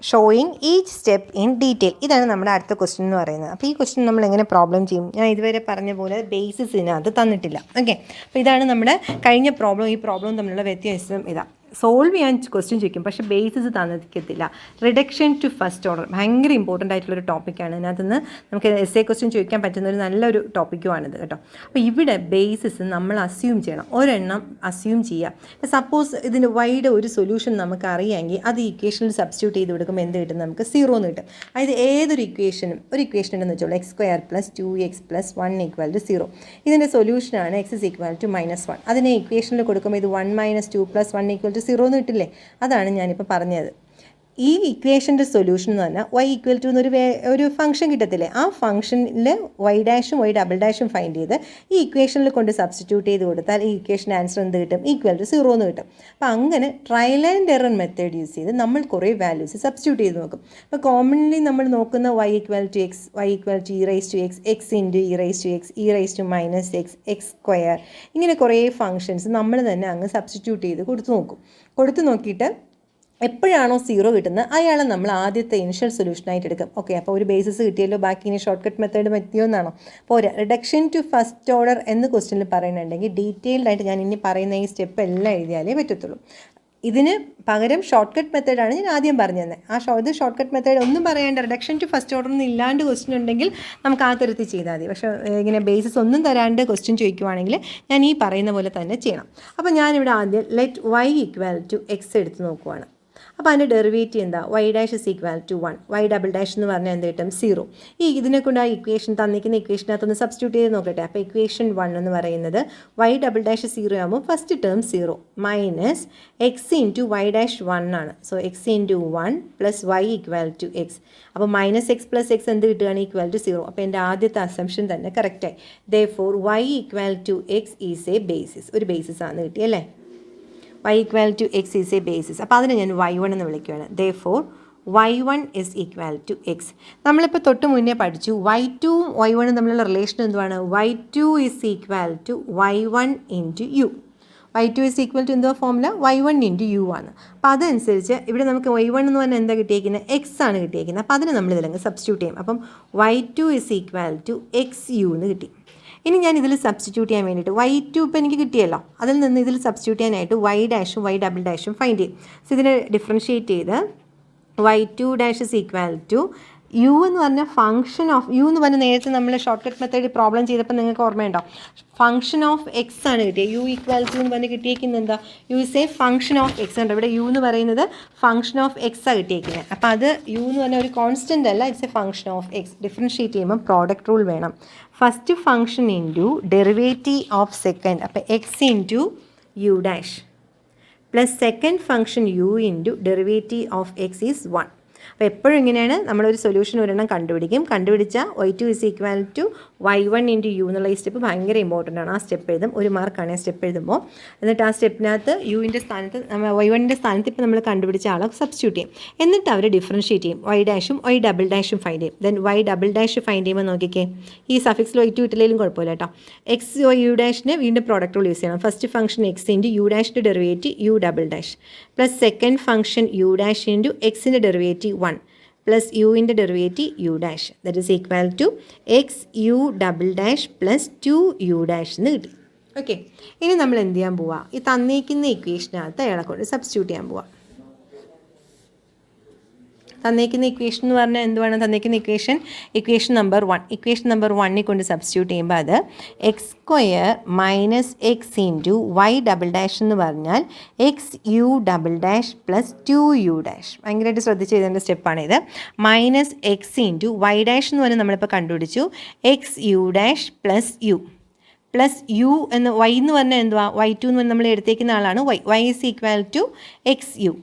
showing each step in detail. ഇതാണ് നമ്മുടെ അടുത്ത ക്വസ്റ്റ്യൻ എന്ന് പറയുന്നത്. അപ്പോൾ ഈ ക്വസ്റ്റ്യൻ നമ്മൾ എങ്ങനെ പ്രോബ്ലം ചെയ്യും? ഞാൻ ഇതുവരെ പറഞ്ഞ പോലെ ബേസിസ് ഇതിനകത്ത് തന്നിട്ടില്ല. ഓക്കെ, അപ്പോൾ ഇതാണ് നമ്മുടെ കഴിഞ്ഞ പ്രോബ്ലം. ഈ പ്രോബ്ലം തമ്മിലുള്ള വ്യത്യാസം ഇതാ. സോൾവ് ചെയ്യാൻ ക്വസ്റ്റ്യൻ ചോദിക്കും, പക്ഷേ ബേസിസ് തന്നിരിക്കത്തില്ല. റിഡക്ഷൻ ടു ഫസ്റ്റ് ഓർഡർ ഭയങ്കര ഇമ്പോർട്ടൻ്റ് ആയിട്ടുള്ളൊരു ടോപ്പിക്കാണ്. ഇതിനകത്ത് നിന്ന് നമുക്ക് എസ് എ ക്വസ്റ്റ്യൻ ചോദിക്കാൻ പറ്റുന്ന ഒരു നല്ലൊരു ടോപ്പിക്കുമാണിത് കേട്ടോ. അപ്പോൾ ഇവിടെ ബേസിസ് നമ്മൾ അസ്യൂം ചെയ്യണം, ഒരെണ്ണം അസ്യൂം ചെയ്യുക. സപ്പോസ് ഇതിന് വൈഡ് ഒരു സൊല്യൂഷൻ നമുക്ക് അറിയാമെങ്കിൽ അത് ഇക്വേഷനിൽ സബ്സ്റ്റിറ്റ്യൂട്ട് ചെയ്ത് കൊടുക്കുമ്പോൾ എന്ത് കിട്ടും? നമുക്ക് 0 എന്ന് കിട്ടും. അതായത് ഏതൊരു ഇക്വേഷനും ഒരു ഇക്വേഷൻ ഉണ്ടെന്ന് വെച്ചോളൂ, x square plus 2x plus 1 equal to 0. ഇതിൻ്റെ സൊല്യൂഷനാണ് എക്സ് ഇസ് ഈക്വൽ ടു -1. അതിനെ ഇക്വേഷനിൽ കൊടുക്കുമ്പോൾ ഇത് 1 - 2 + 1 ഈക്വൽ ടു 0 എന്ന് കിട്ടില്ലേ? അതാണ് ഞാനിപ്പോൾ പറഞ്ഞത്. ഈ ഇക്വേഷൻ്റെ സൊല്യൂഷൻ എന്ന് പറഞ്ഞാൽ y ഈക്വൽ ടു ഒരു ഫംഗ്ഷൻ കിട്ടത്തില്ലേ? ആ ഫംഗ്ഷനിൽ y ഡാഷും y ഡബിൾ ഡാഷും ഫൈൻഡ് ചെയ്ത് ഈ ഇക്വേഷനിൽ കൊണ്ട് സബ്സ്റ്റിറ്റ്യൂട്ട് ചെയ്ത് കൊടുത്താൽ ഈ ഇക്വേഷൻ ആൻസർ എന്ത് കിട്ടും? ഈക്വൽ ടു 0 എന്ന് കിട്ടും. അപ്പോൾ അങ്ങനെ trial and error method use ചെയ്ത് നമ്മൾ കുറേ വാല്യൂസ് സബ്സ്റ്റിറ്റ്യൂട്ട് ചെയ്ത് നോക്കും. അപ്പോൾ കോമൺലി നമ്മൾ നോക്കുന്ന y equal to x, y equal to e raise to x, x into e raise to x, e raise to minus x, x square, ഇങ്ങനെ കുറേ ഫംഗ്ഷൻസ് നമ്മൾ തന്നെ അങ്ങ് സബ്സ്റ്റിറ്റ്യൂട്ട് ചെയ്ത് കൊടുത്തു നോക്കിയിട്ട് എപ്പോഴാണോ 0 കിട്ടുന്നത് അയാളെ നമ്മൾ ആദ്യത്തെ ഇനിഷ്യൽ സൊല്യൂഷനായിട്ട് എടുക്കും. ഓക്കെ, അപ്പോൾ ഒരു ബേസിസ് കിട്ടിയല്ലോ, ബാക്കി ഇനി ഷോർട്ട് കട്ട് മെത്തേഡ് പറ്റിയോ എന്നാണോ? അപ്പോൾ റിഡക്ഷൻ ടു ഫസ്റ്റ് ഓർഡർ എന്ന് ക്വസ്റ്റ്യനിൽ പറയുന്നുണ്ടെങ്കിൽ ഡീറ്റെയിൽഡ് ആയിട്ട് ഞാൻ ഇനി പറയുന്ന ഈ സ്റ്റെപ്പ് എല്ലാം എഴുതിയാലേ പറ്റത്തുള്ളൂ. ഇതിന് പകരം ഷോർട്ട് കട്ട് മെത്തേഡാണ് ഞാൻ ആദ്യം പറഞ്ഞു തന്നെ. ഇത് ഷോർട്ട് കട്ട് മെത്തേഡ് ഒന്നും പറയാണ്ട് റിഡക്ഷൻ ടു ഫസ്റ്റ് ഓർഡർ ഒന്നും ഇല്ലാണ്ട് ക്വസ്റ്റ്യൻ ഉണ്ടെങ്കിൽ നമുക്ക് ആ തരത്തിൽ ചെയ്താൽ മതി. പക്ഷേ ഇങ്ങനെ ബേസിസ് ഒന്നും തരാണ്ട് ക്വസ്റ്റ്യൻ ചോദിക്കുവാണെങ്കിൽ ഞാൻ ഈ പറയുന്ന പോലെ തന്നെ ചെയ്യണം. അപ്പോൾ ഞാനിവിടെ ആദ്യം let y equal to x എടുത്ത് നോക്കുവാണ്. അപ്പോൾ അതിൻ്റെ ഡെറിവേറ്റീവ് എന്താ? y dash is equal to 1, y double dash എന്ന് പറഞ്ഞാൽ എന്ത് കിട്ടും? 0. ഇതിനെ കൊണ്ട് ആ ഇക്വേഷൻ തന്നിരിക്കുന്ന ഇക്വേഷനകത്തൊന്ന് സബ്സ്റ്റിറ്റ്യൂട്ട് ചെയ്ത് നോക്കട്ടെ. അപ്പോൾ ഇക്വേഷൻ 1 എന്ന് പറയുന്നത് y ഡബിൾ ഡാഷ് 0 ആകുമ്പോൾ first term 0 minus x into y dash 1 ആണ്. So x into 1 plus y equal to x. അപ്പോൾ മൈനസ് എക്സ് പ്ലസ് എക്സ് എന്ത് കിട്ടുകയാണ്? Equal to 0. അപ്പോൾ എൻ്റെ ആദ്യത്തെ അസംഷൻ തന്നെ കറക്റ്റായി. Therefore y equal to x is a basis. ഒരു ബേസിസ് ആണ് കിട്ടിയല്ലേ? y equal to x is a basis. അപ്പോൾ അതിനെ ഞാൻ y1 എന്ന് വിളിക്കുകയാണ്. Therefore y1 is equal to x. നമ്മളിപ്പോൾ തൊട്ട് മുന്നേ പഠിച്ചു y2 y1 തമ്മിലുള്ള റിലേഷൻ എന്തുവാണ്? y2 is equal to y1 into u. y2 is equal to എന്തുവാ ഫോർമുല? y1 into u ആണ്. അപ്പോൾ അതനുസരിച്ച് ഇവിടെ നമുക്ക് y1 എന്ന് പറഞ്ഞാൽ എന്താ കിട്ടിയിരിക്കുന്നത്? x ആണ് കിട്ടിയിരിക്കുന്നത്. അപ്പോൾ അതിനെ നമ്മൾ ഇതിലങ്ങ് സബ്സ്റ്റിറ്റ്യൂട്ട് ചെയ്യും. അപ്പം y2 is equal to xu എന്ന് കിട്ടി. ഇനി ഞാൻ ഇതിൽ സബ്സ്റ്റിറ്റ്യൂട്ട് ചെയ്യാൻ വേണ്ടിയിട്ട് y2 ഇപ്പോൾ എനിക്ക് കിട്ടിയല്ലോ, അതിൽ നിന്ന് ഇതിൽ സബ്സ്റ്റിറ്റ്യൂട്ട് ചെയ്യാനായിട്ട് y ഡാഷും y ഡബിൾ ഡാഷും ഫൈൻഡ് ചെയ്യും. സോ ഇതിനെ ഡിഫറൻഷ്യേറ്റ് ചെയ്ത് y2 dash is equal to u എന്ന് പറഞ്ഞാൽ ഫംഗ്ഷൻ ഓഫ് u എന്ന് പറഞ്ഞാൽ നേരത്തെ നമ്മൾ ഷോർട്ട് കട്ട് മെത്തേഡ് പ്രോബ്ലം ചെയ്തപ്പോൾ നിങ്ങൾക്ക് ഓർമ്മയുണ്ടോ? ഫംഗ്ഷൻ ഓഫ് എക്സ് ആണ് കിട്ടിയത്. u ഈക്വൽ ടു എന്ന് പറഞ്ഞ് കിട്ടിയേക്കുന്നത് എന്താ? u is A function of X ഉണ്ട്. ഇവിടെ u എന്ന് പറയുന്നത് ഫംഗ്ഷൻ ഓഫ് എക്സ് ആണ് കിട്ടിയേക്കുന്നത്. അപ്പോൾ അത് u എന്ന് പറഞ്ഞാൽ ഒരു കോൺസ്റ്റൻ്റ് അല്ല, it's a function of x. Differentiate ചെയ്യുമ്പോൾ പ്രോഡക്റ്റ് റൂൾ വേണം. First function into derivative of second, അപ്പോൾ x into u dash plus second function u into derivative of x is 1. അപ്പോൾ എപ്പോഴും ഇങ്ങനെയാണ് നമ്മളൊരു സൊല്യൂഷൻ ഒരെണ്ണം കണ്ടുപിടിച്ചാൽ y2 is equal to y1 into u എന്നുള്ള ഈ സ്റ്റെപ്പ് ഭയങ്കര ഇമ്പോർട്ടൻ്റ് ആണ്. ആ സ്റ്റെപ്പ് എഴുതും, ഒരു മാർക്കാണ് ആ സ്റ്റെപ്പ് എഴുതുമ്പോൾ. എന്നിട്ട് ആ സ്റ്റെപ്പിനകത്ത് യുവിൻ്റെ സ്ഥാനത്ത് y1ൻ്റെ സ്ഥാനത്ത് ഇപ്പോൾ നമ്മൾ കണ്ടുപിടിച്ച ആളെ സബ്സ്റ്റിറ്റ്യൂട്ട് ചെയ്യും. എന്നിട്ട് അവർ ഡിഫറൻഷ്യേറ്റ് ചെയ്യും. y ഡാഷും y ഡബിൾ ഡാഷും ഫൈൻഡ് ചെയ്യും. Then y double dash find ചെയ്യുമ്പോൾ നോക്കിക്കേ, ഈ സഫിക്സിൽ y2 ഇട്ടില്ലെങ്കിലും കുഴപ്പമില്ല കേട്ടോ. എക്സ് യു ഡാഷിന് വീണ്ടും പ്രോഡക്റ്റ് റൂൾ യൂസ് ചെയ്യണം. First function x into u ഡാഷിൻ്റെ derivative u double dash plus second function u dash into എക്സിൻ്റെ ഡെറിവേറ്റീവ് 1 പ്ലസ് യുവിൻ്റെ derivative u dash that is equal to x u double dash plus 2u dash എന്ന് കിട്ടി. Okay, ഇനി നമ്മൾ എന്ത് ചെയ്യാൻ പോവാം? ഈ തന്നിരിക്കുന്ന ഇക്വേഷനകത്ത് അയാളെ കൊണ്ട് സബ്സ്റ്റിറ്റ്യൂട്ട് ചെയ്യാൻ പോവാം. തന്നേക്കുന്ന ഇക്വേഷൻ എന്ന് പറഞ്ഞാൽ എന്തുവാണ്? തന്നേക്കുന്ന ഇക്വേഷൻ നമ്പർ 1. ഇക്വേഷൻ നമ്പർ 1 കൊണ്ട് സബ്സ്റ്റിറ്റ്യൂട്ട് ചെയ്യുമ്പോൾ അത് x square minus x into y double dash എന്ന് പറഞ്ഞാൽ x u double dash plus 2u dash. ഭയങ്കരമായിട്ട് ശ്രദ്ധിച്ച് ചെയ്തേണ്ട സ്റ്റെപ്പാണിത്. Minus x into y dash എന്ന് പറഞ്ഞാൽ നമ്മളിപ്പോൾ കണ്ടുപിടിച്ചു x u dash plus u എന്ന് വൈ എന്ന് പറഞ്ഞാൽ എന്തുവാ? y2 എന്ന് പറഞ്ഞാൽ നമ്മൾ എടുത്തേക്കുന്ന ആളാണ് y is equal to x u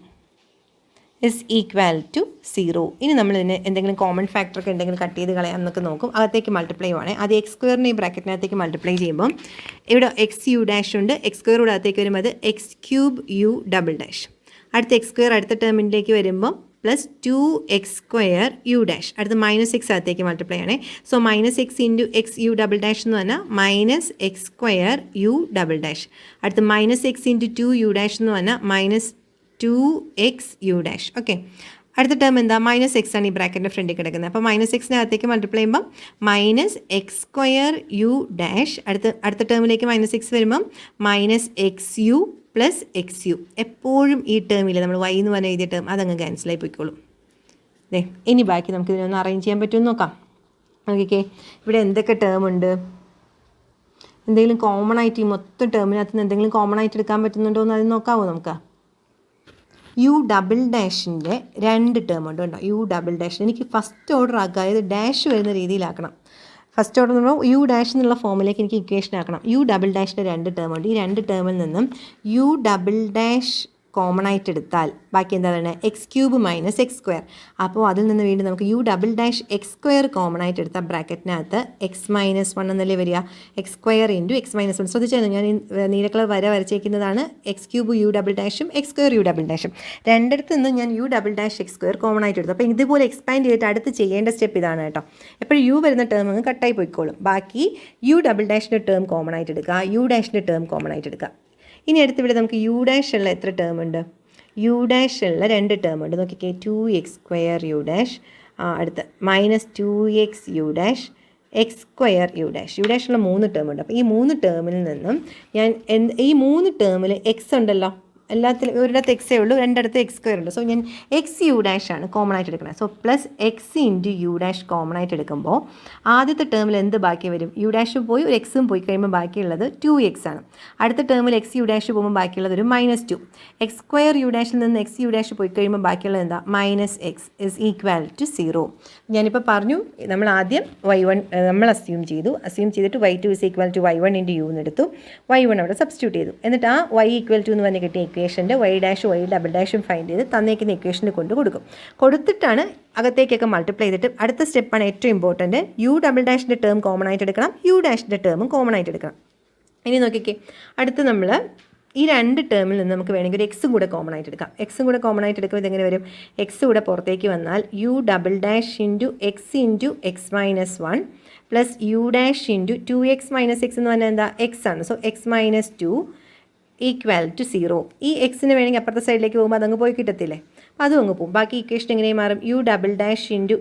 is equal to 0. ഇനി നമ്മൾ ഇതിന് എന്തെങ്കിലും കോമൺ ഫാക്ടറൊക്കെ ഉണ്ടെങ്കിൽ കട്ട് ചെയ്ത് കളയാം എന്നൊക്കെ നോക്കും. അകത്തേക്ക് മൾട്ടിപ്ലൈ ആണ്. അത് എക്സ് സ്ക്വയറിനെ ഈ ബ്രാക്കറ്റിനകത്തേക്ക് മൾട്ടിപ്ലൈ ചെയ്യുമ്പം ഇവിടെ എക്സ് യു ഡാഷ് ഉണ്ട്. എക്സ് സ്ക്വയർ കൂടെ അകത്തേക്ക് വരുമ്പോൾ അത് x cube u double dash. അടുത്ത എക്സ് സ്ക്വയർ അടുത്ത ടേമിലേക്ക് വരുമ്പോൾ plus 2x square u dash. അടുത്ത് മൈനസ് എക്സ് അകത്തേക്ക് മൾട്ടിപ്ലൈ ആണേ. So minus x into x u double dash എന്ന് പറഞ്ഞാൽ minus x square u double dash. അടുത്ത് minus x into 2u dash എന്ന് പറഞ്ഞാൽ minus 2x u dash. Okay, അടുത്ത term എന്താ? മൈനസ് എക്സ് ആണ് ഈ ബ്രാക്കറ്റിൻ്റെ ഫ്രണ്ടിൽ കിടക്കുന്നത്. അപ്പോൾ മൈനസ് എക്സിനകത്തേക്ക് മൾട്ടിപ്ലൈ ചെയ്യുമ്പം minus x square u dash. അടുത്ത ടേമിലേക്ക് മൈനസ് എക്സ് വരുമ്പം minus x u plus x u. എപ്പോഴും ഈ ടേമിൽ നമ്മൾ വൈ എന്ന് പറഞ്ഞ എഴുതിയ ടേം അതങ്ങ് ക്യാൻസലായി പോയിക്കോളും. അതെ, ഇനി ബാക്കി നമുക്ക് ഇതിനൊന്ന് അറേഞ്ച് ചെയ്യാൻ പറ്റുമെന്ന് നോക്കാം. ഓക്കെ, ഇവിടെ എന്തൊക്കെ ടേം ഉണ്ട്? എന്തെങ്കിലും കോമൺ ആയിട്ട് ഈ മൊത്തം ടേമിനകത്ത് നിന്ന് എന്തെങ്കിലും കോമൺ ആയിട്ട് എടുക്കാൻ പറ്റുന്നുണ്ടോ എന്ന് അത് നോക്കാമോ നമുക്ക്? യു ഡബിൾ ഡാഷിൻ്റെ 2 ടേം ഉണ്ട് കേട്ടോ. യു ഡബിൾ ഡാഷ് എനിക്ക് ഫസ്റ്റ് ഓർഡർ ആക്കുക, അതായത് ഡാഷ് വരുന്ന രീതിയിലാക്കണം. ഫസ്റ്റ് ഓർഡർ എന്ന് പറയുമ്പോൾ യു ഡാഷ് എന്നുള്ള ഫോമിലേക്ക് എനിക്ക് ഇക്വേഷൻ ആക്കണം. യു ഡബിൾ ഡാഷിൻ്റെ 2 ടേം ഉണ്ട്. ഈ 2 ടേമിൽ നിന്നും യു ഡബിൾ ഡാഷ് കോമൺ ആയിട്ട് എടുത്താൽ ബാക്കി എന്താ പറയുന്നത്? X cube minus x square. അപ്പോൾ അതിൽ നിന്ന് വീണ്ടും നമുക്ക് u double dash x square common ആയിട്ട് എടുത്താൽ ബ്രാക്കറ്റിനകത്ത് എക്സ് മൈനസ് 1 എന്നല്ലേ വരിക? X square into x minus 1. ശ്രദ്ധിച്ചായിരുന്നു ഞാൻ ഈ നീല കളർ വരച്ചേക്കുന്നതാണ് എക്സ് ക്യൂബ് യു ഡബിൾ ഡാഷും എക്സ് സ്ക്വയർ യു ഡബിൾ ഡാഷും. രണ്ടിടത്ത് നിന്ന് ഞാൻ u double dash x square common ആയിട്ട് എടുത്തു. അപ്പോൾ ഇതുപോലെ എക്സ്പാൻഡ് ചെയ്തിട്ട് അടുത്ത് ചെയ്യേണ്ട സ്റ്റെപ്പ് ഇതാണ് കേട്ടോ. എപ്പോഴും യു വരുന്ന ടേം അങ്ങ് കട്ടായി പോയിക്കോളും. ബാക്കി യു ഡബിൾ ഡാഷിൻ്റെ ടേം കോമൺ ആയിട്ട് എടുക്കുക, യു ഡാഷിൻ്റെ ടേം കോമൺ ആയിട്ട് എടുക്കുക. ഇനി അടുത്ത് ഇവിടെ നമുക്ക് യു ഡാഷ് ഉള്ള എത്ര ടേം ഉണ്ട്? യു ഡാഷ് ഉള്ള 2 ടേം ഉണ്ട്. നോക്കിക്കേ, 2x സ്ക്വയർ യു ഡാഷ്, അടുത്ത് minus 2x u dash x square u dash. U ഡാഷുള്ള 3 ടേം ഉണ്ട്. അപ്പോൾ ഈ 3 ടേമിൽ നിന്നും ഞാൻ ഈ 3 ടേമിൽ എക്സ് ഉണ്ടല്ലോ, എല്ലാത്തിലും ഒരിടത്ത് എക്സേ ഉള്ളൂ, രണ്ടിടത്ത് എക്സ് സ്ക്വയർ ഉണ്ട്. സോ ഞാൻ എക്സ് യു ഡാഷ് ആണ് കോമൺ ആയിട്ട് എടുക്കുന്നത്. So plus x into u dash common ആയിട്ട് എടുക്കുമ്പോൾ ആദ്യത്തെ ടേമിൽ എന്ത് ബാക്കി വരും? യു ഡാഷ് പോയി ഒരു എക്സും പോയി കഴിയുമ്പോൾ ബാക്കിയുള്ളത് 2x ആണ്. അടുത്ത ടേമിൽ എക്സ് യു ഡാഷ് പോകുമ്പോൾ ബാക്കിയുള്ളത് ഒരു -2. എക്സ് സ്ക്വയർ യു ഡാഷിൽ നിന്ന് എക്സ് യു ഡാഷ് പോയി കഴിയുമ്പോൾ ബാക്കിയുള്ളത് എന്താ? Minus x is equal to 0. ഞാനിപ്പോൾ പറഞ്ഞു, നമ്മൾ ആദ്യം y1 നമ്മൾ അസ്യൂം ചെയ്തിട്ട് y2 is equal to y1 into u എന്നെടുത്തു. y1 അവിടെ സബ്സ്റ്റിറ്റ്യൂട്ട് ചെയ്തു. എന്നിട്ട് ആ y ഈക്വൽ ടു എന്ന് പറഞ്ഞ് കിട്ടിയ ഇക്വേഷൻ്റെ വൈ ഡാഷ് വൈ ഡബിൾ ഡാഷും ഫൈൻഡ് ചെയ്ത് തന്നേക്കുന്ന ഇക്വേഷന് കൊടുത്തിട്ടാണ് അകത്തേക്കൊക്കെ മൾട്ടിപ്ലൈ ചെയ്തിട്ട് അടുത്ത സ്റ്റെപ്പാണ് ഏറ്റവും ഇമ്പോർട്ടൻറ്റ്. യു ഡബിൾ ഡാഷിൻ്റെ ടേം കോമൺ ആയിട്ട് എടുക്കണം, യു ഡാഷിൻ്റെ ടേമും കോമൺ ആയിട്ട് എടുക്കണം. ഇനി നോക്കിക്കേ, അടുത്ത് നമ്മൾ ഈ 2 ടേമിൽ നിന്ന് നമുക്ക് വേണമെങ്കിൽ ഒരു എക്സും കൂടെ കോമൺ ആയിട്ട് എടുക്കാം. എക്സും കൂടെ കോമൺ ആയിട്ട് എടുക്കുമ്പോൾ ഇതെങ്ങനെ വരും? എക്സ് കൂടെ പുറത്തേക്ക് വന്നാൽ u double dash into x minus 1 plus u dash into 2x minus x എന്ന് പറഞ്ഞാൽ എന്താ? എക്സ് ആണ്. So x minus 2 equal to 0. ഈ എക്സിന് വേണമെങ്കിൽ അപ്പുറത്തെ സൈഡിലേക്ക് പോകുമ്പോൾ അതങ്ങ് പോയി കിട്ടത്തില്ലേ? അപ്പോൾ അതും അങ്ങ് പോകും. ബാക്കി ഇക്വേഷൻ എങ്ങനെ മാറും? U double dash into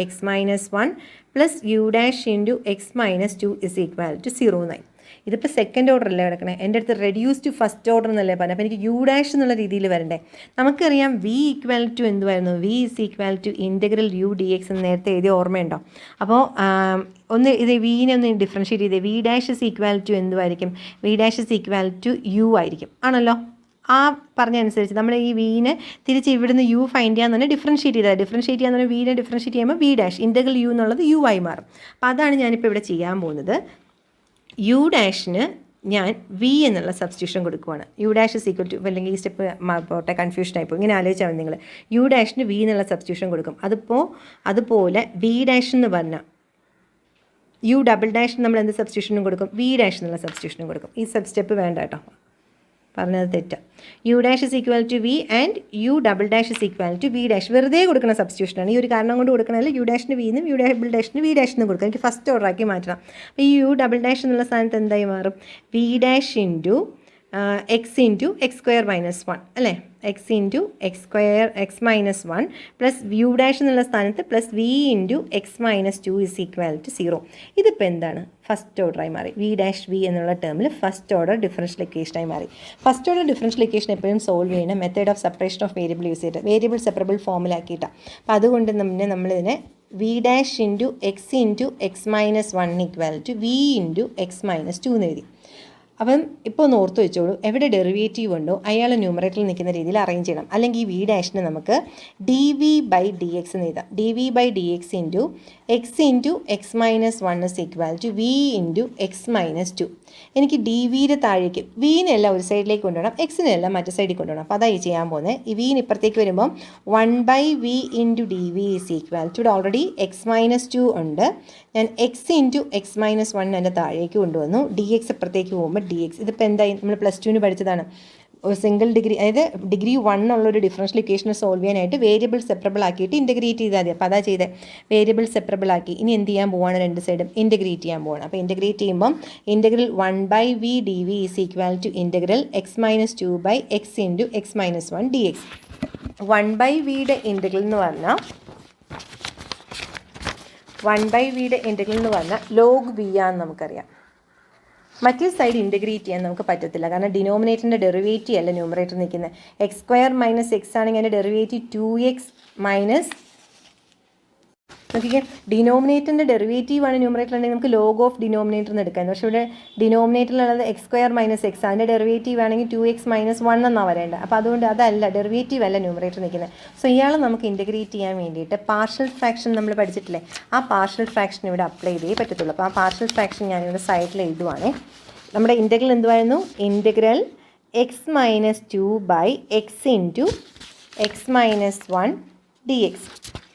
x minus 1 plus u dash into x minus 2 is equal to 0 എന്നായി. ഇതിപ്പോൾ സെക്കൻഡ് ഓർഡർ അല്ലേ കിടക്കണേ? എൻ്റെ അടുത്ത് റെഡ്യൂസ്ഡ് ഫസ്റ്റ് ഓർഡർ എന്നല്ലേ പറഞ്ഞത്. അപ്പോൾ എനിക്ക് യു ഡാഷ് എന്നുള്ള രീതിയിൽ വരണ്ടേ? നമുക്കറിയാം വി ഈക്വൽ ടു എന്തുവായിരുന്നു? V is equal to integral u d x എന്ന് നേരത്തെ എഴുതിയ ഓർമ്മയുണ്ടോ? അപ്പോൾ ഒന്ന് ഇത് വീനെ ഒന്ന് ഡിഫറൻഷ്യേറ്റ് ചെയ്തേ. V dash is equal to എന്തുമായിരിക്കും? V dash is equal to u ആയിരിക്കും, ആണല്ലോ? ആ പറഞ്ഞ അനുസരിച്ച് നമ്മൾ ഈ വീനെ തിരിച്ച് ഇവിടുന്ന് യു ഫൈൻഡ് ചെയ്യാന്ന് പറഞ്ഞാൽ ഡിഫറൻഷ്യേറ്റ് ചെയ്യാന്ന് പറഞ്ഞാൽ വീനെ ഡിഫറൻഷ്യേറ്റ് ചെയ്യുമ്പോൾ വി ഡാഷ് ഇൻറ്റഗ്രൽ യു എന്നുള്ളത് യു ആയി മാറും. അപ്പോൾ അതാണ് ഞാനിപ്പോൾ ഇവിടെ ചെയ്യാൻ പോകുന്നത്. യു ഡാഷിന് ഞാൻ വി എന്നുള്ള സബ്സ്റ്റിറ്റ്യൂഷൻ കൊടുക്കുവാണ്. U dash is equal to, അല്ലെങ്കിൽ ഈ സ്റ്റെപ്പ് പോട്ടെ, കൺഫ്യൂഷൻ ആയിപ്പോൾ. ഇങ്ങനെ ആലോചിച്ചാൽ മതി നിങ്ങൾ. യു ഡാഷിന് വി എന്നുള്ള സബ്സ്റ്റിറ്റ്യൂഷൻ കൊടുക്കും. അതുപോലെ വി ഡാഷ് എന്ന് പറഞ്ഞാൽ യു ഡബിൾ ഡാഷിന് നമ്മൾ എന്ത് സബ്സ്റ്റിറ്റ്യൂഷനും കൊടുക്കും? വി ഡാഷ് എന്നുള്ള സബ്സ്റ്റിറ്റ്യൂഷനും കൊടുക്കും. ഈ സ്റ്റെപ്പ് വേണ്ട കേട്ടോ, പറഞ്ഞത് തെറ്റാണ്. U dash is equal to v and u double dash is equal to v dash. വെറുതെ കൊടുക്കുന്ന സബ്സ്റ്റിറ്റ്യൂഷനാണ്. ഈ ഒരു കാരണം കൊണ്ട് കൊടുക്കണമല്ല. യു ഡാഷിന് വി എന്നും യു ഡബിൾ ഡാഷിന് വി ഡാഷ് എന്നും കൊടുക്കുക. എനിക്ക് ഫസ്റ്റ് ഓർഡർ ആക്കി മാറ്റണം. അപ്പോൾ ഈ യു ഡബിൾ ഡാഷ് എന്നുള്ള സ്ഥാനത്ത് എന്തായി മാറും? V dash into x into x square minus 1 അല്ലേ, x into x square x minus 1 plus u dash എന്നുള്ള സ്ഥാനത്ത് plus v into x minus 2 is equal to 0. ഇതിപ്പോൾ എന്താണ്, ഫസ്റ്റ് ഓർഡറായി മാറി. വി ഡാഷ് വി എന്നുള്ള ടേമിൽ ഫസ്റ്റ് ഓർഡർ ഡിഫറൻഷ്യൽ ഇക്വേഷനായി മാറി. ഫസ്റ്റ് ഓർഡർ ഡിഫറൻഷ്യൽ ഇക്വേഷൻ എപ്പോഴും സോൾവ് ചെയ്യുന്ന method of separation of variable use ചെയ്തിട്ട് വേരിയബിൾ സെപ്പറബിൾ ഫോമിലാക്കിയിട്ടാണ്. അപ്പോൾ അതുകൊണ്ട് നമ്മളിതിനെ v dash into x into x minus 1 equal to v into x minus 2 എന്ന് എഴുതി. അപ്പം ഇപ്പോൾ ഒന്ന് ഓർത്ത് വെച്ചോളൂ, എവിടെ ഡെറിവേറ്റീവ് ഉണ്ടോ അയാൾ ന്യൂമറേറ്ററിൽ നിൽക്കുന്ന രീതിയിൽ അറേഞ്ച് ചെയ്യണം. അല്ലെങ്കിൽ വി ഡാഷിന് നമുക്ക് d v by d x എന്ന് എഴുതാം. D v by d x into x minus 1 is equal to v into x minus 2. എനിക്ക് ഡി വിയുടെ താഴേക്ക് വീനെല്ലാം ഒരു സൈഡിലേക്ക് കൊണ്ടുപോകണം, എക്സിനെല്ലാം മറ്റു സൈഡിൽ കൊണ്ടുപോകണം. അപ്പോൾ അതായി ചെയ്യാൻ പോകുന്നത്. ഈ വീന് ഇപ്പുറത്തേക്ക് വരുമ്പം 1 by v into d v is equal to ഇവിടെ ഓൾറെഡി എക്സ് മൈനസ് 2 ഉണ്ട്. ഞാൻ എക്സ് ഇൻറ്റു എക്സ് മൈനസ് 1 എൻ്റെ താഴേക്ക് കൊണ്ടുവന്നു. ഡി എക്സ് ഇപ്പുറത്തേക്ക് പോകുമ്പോൾ ഡി എക്സ്. ഇതിപ്പോൾ എന്തായി, നമ്മൾ +2 പഠിച്ചതാണ്. ഒരു സിംഗിൾ ഡിഗ്രി, അതായത് ഡിഗ്രി 1 ഉള്ളൊരു ഡിഫറൻഷ്യൽ ഇക്വേഷൻ സോൾവ് ചെയ്യാനായിട്ട് വേരിയബിൾ സെപ്പറബിൾ ആക്കിയിട്ട് ഇൻറ്റഗ്രേറ്റ് ചെയ്താൽ മതി. അപ്പോൾ അതാ ചെയ്തത്, വേരിയബിൾ സെപ്പറബിൾ ആക്കി. ഇനി എന്ത് ചെയ്യാൻ പോവാണ്, രണ്ട് സൈഡും ഇൻറ്റഗ്രേറ്റ് ചെയ്യാൻ പോവാണ്. അപ്പോൾ ഇൻറ്റഗ്രേറ്റ് ചെയ്യുമ്പം integral 1 by v d v is equal to integral x minus 2 by x into x minus 1 d x. 1 by വിയുടെ ഇൻറ്റഗ്രൽ എന്ന് പറഞ്ഞാൽ 1 ബൈ വിയുടെ ഇൻറ്റഗ്രൽ എന്ന് പറഞ്ഞാൽ ലോഗ് വി ആണെന്ന് നമുക്കറിയാം. മറ്റേ സൈഡ് ഇൻറ്റഗ്രേറ്റ് ചെയ്യാൻ നമുക്ക് പറ്റത്തില്ല, കാരണം ഡിനോമിനേറ്ററിൻ്റെ ഡെറിവേറ്റീവ് അല്ല ന്യൂമറേറ്റർ നിൽക്കുന്നത്. എക്സ് സ്ക്വയർ മൈനസ് എക്സ് ആണെങ്കിൽ അതിൻ്റെ ഡെറിവേറ്റീവ് 2x മൈനസ്, നോക്കിക്കേ, ഡിനോമിനേറ്ററിൻ്റെ ഡെറിവേറ്റീവ് ആണ് ന്യൂമറേറ്റർ ഉണ്ടെങ്കിൽ നമുക്ക് ലോഗ് ഓഫ് ഡിനോമിനേറ്റർ എന്ന് എടുക്കാം. പക്ഷേ ഇവിടെ ഡിനോമിനേറ്ററിലുള്ളത് എക്സ് സ്ക്വയർ മൈനസ് എക്സ്, അതിൻ്റെ ഡെറിവേറ്റീവ് ആണെങ്കിൽ 2x മൈനസ് 1 എന്നാണ് വരേണ്ടത്. അപ്പോൾ അതുകൊണ്ട് അതല്ല, ഡെറിവേറ്റീവ് അല്ല ന്യൂമറേറ്റർ നിൽക്കുന്നത്. സോ ഇയാൾ നമുക്ക് ഇൻറ്റഗ്രേറ്റ് ചെയ്യാൻ വേണ്ടിയിട്ട് പാർഷ്യൽ ഫ്രാക്ഷൻ നമ്മൾ പഠിച്ചിട്ടില്ലേ, ആ പാർഷ്യൽ ഫ്രാക്ഷൻ ഇവിടെ അപ്ലൈ ചെയ്തേ പറ്റത്തുള്ളൂ. അപ്പോൾ ആ പാർഷ്യൽ ഫ്രാക്ഷൻ ഞാനിവിടെ സൈഡിൽ എഴുതുവാണേ. നമ്മുടെ ഇൻറ്റഗ്രൽ എന്തുവായിരുന്നു, integral x minus 2 by x into x minus 1 d x.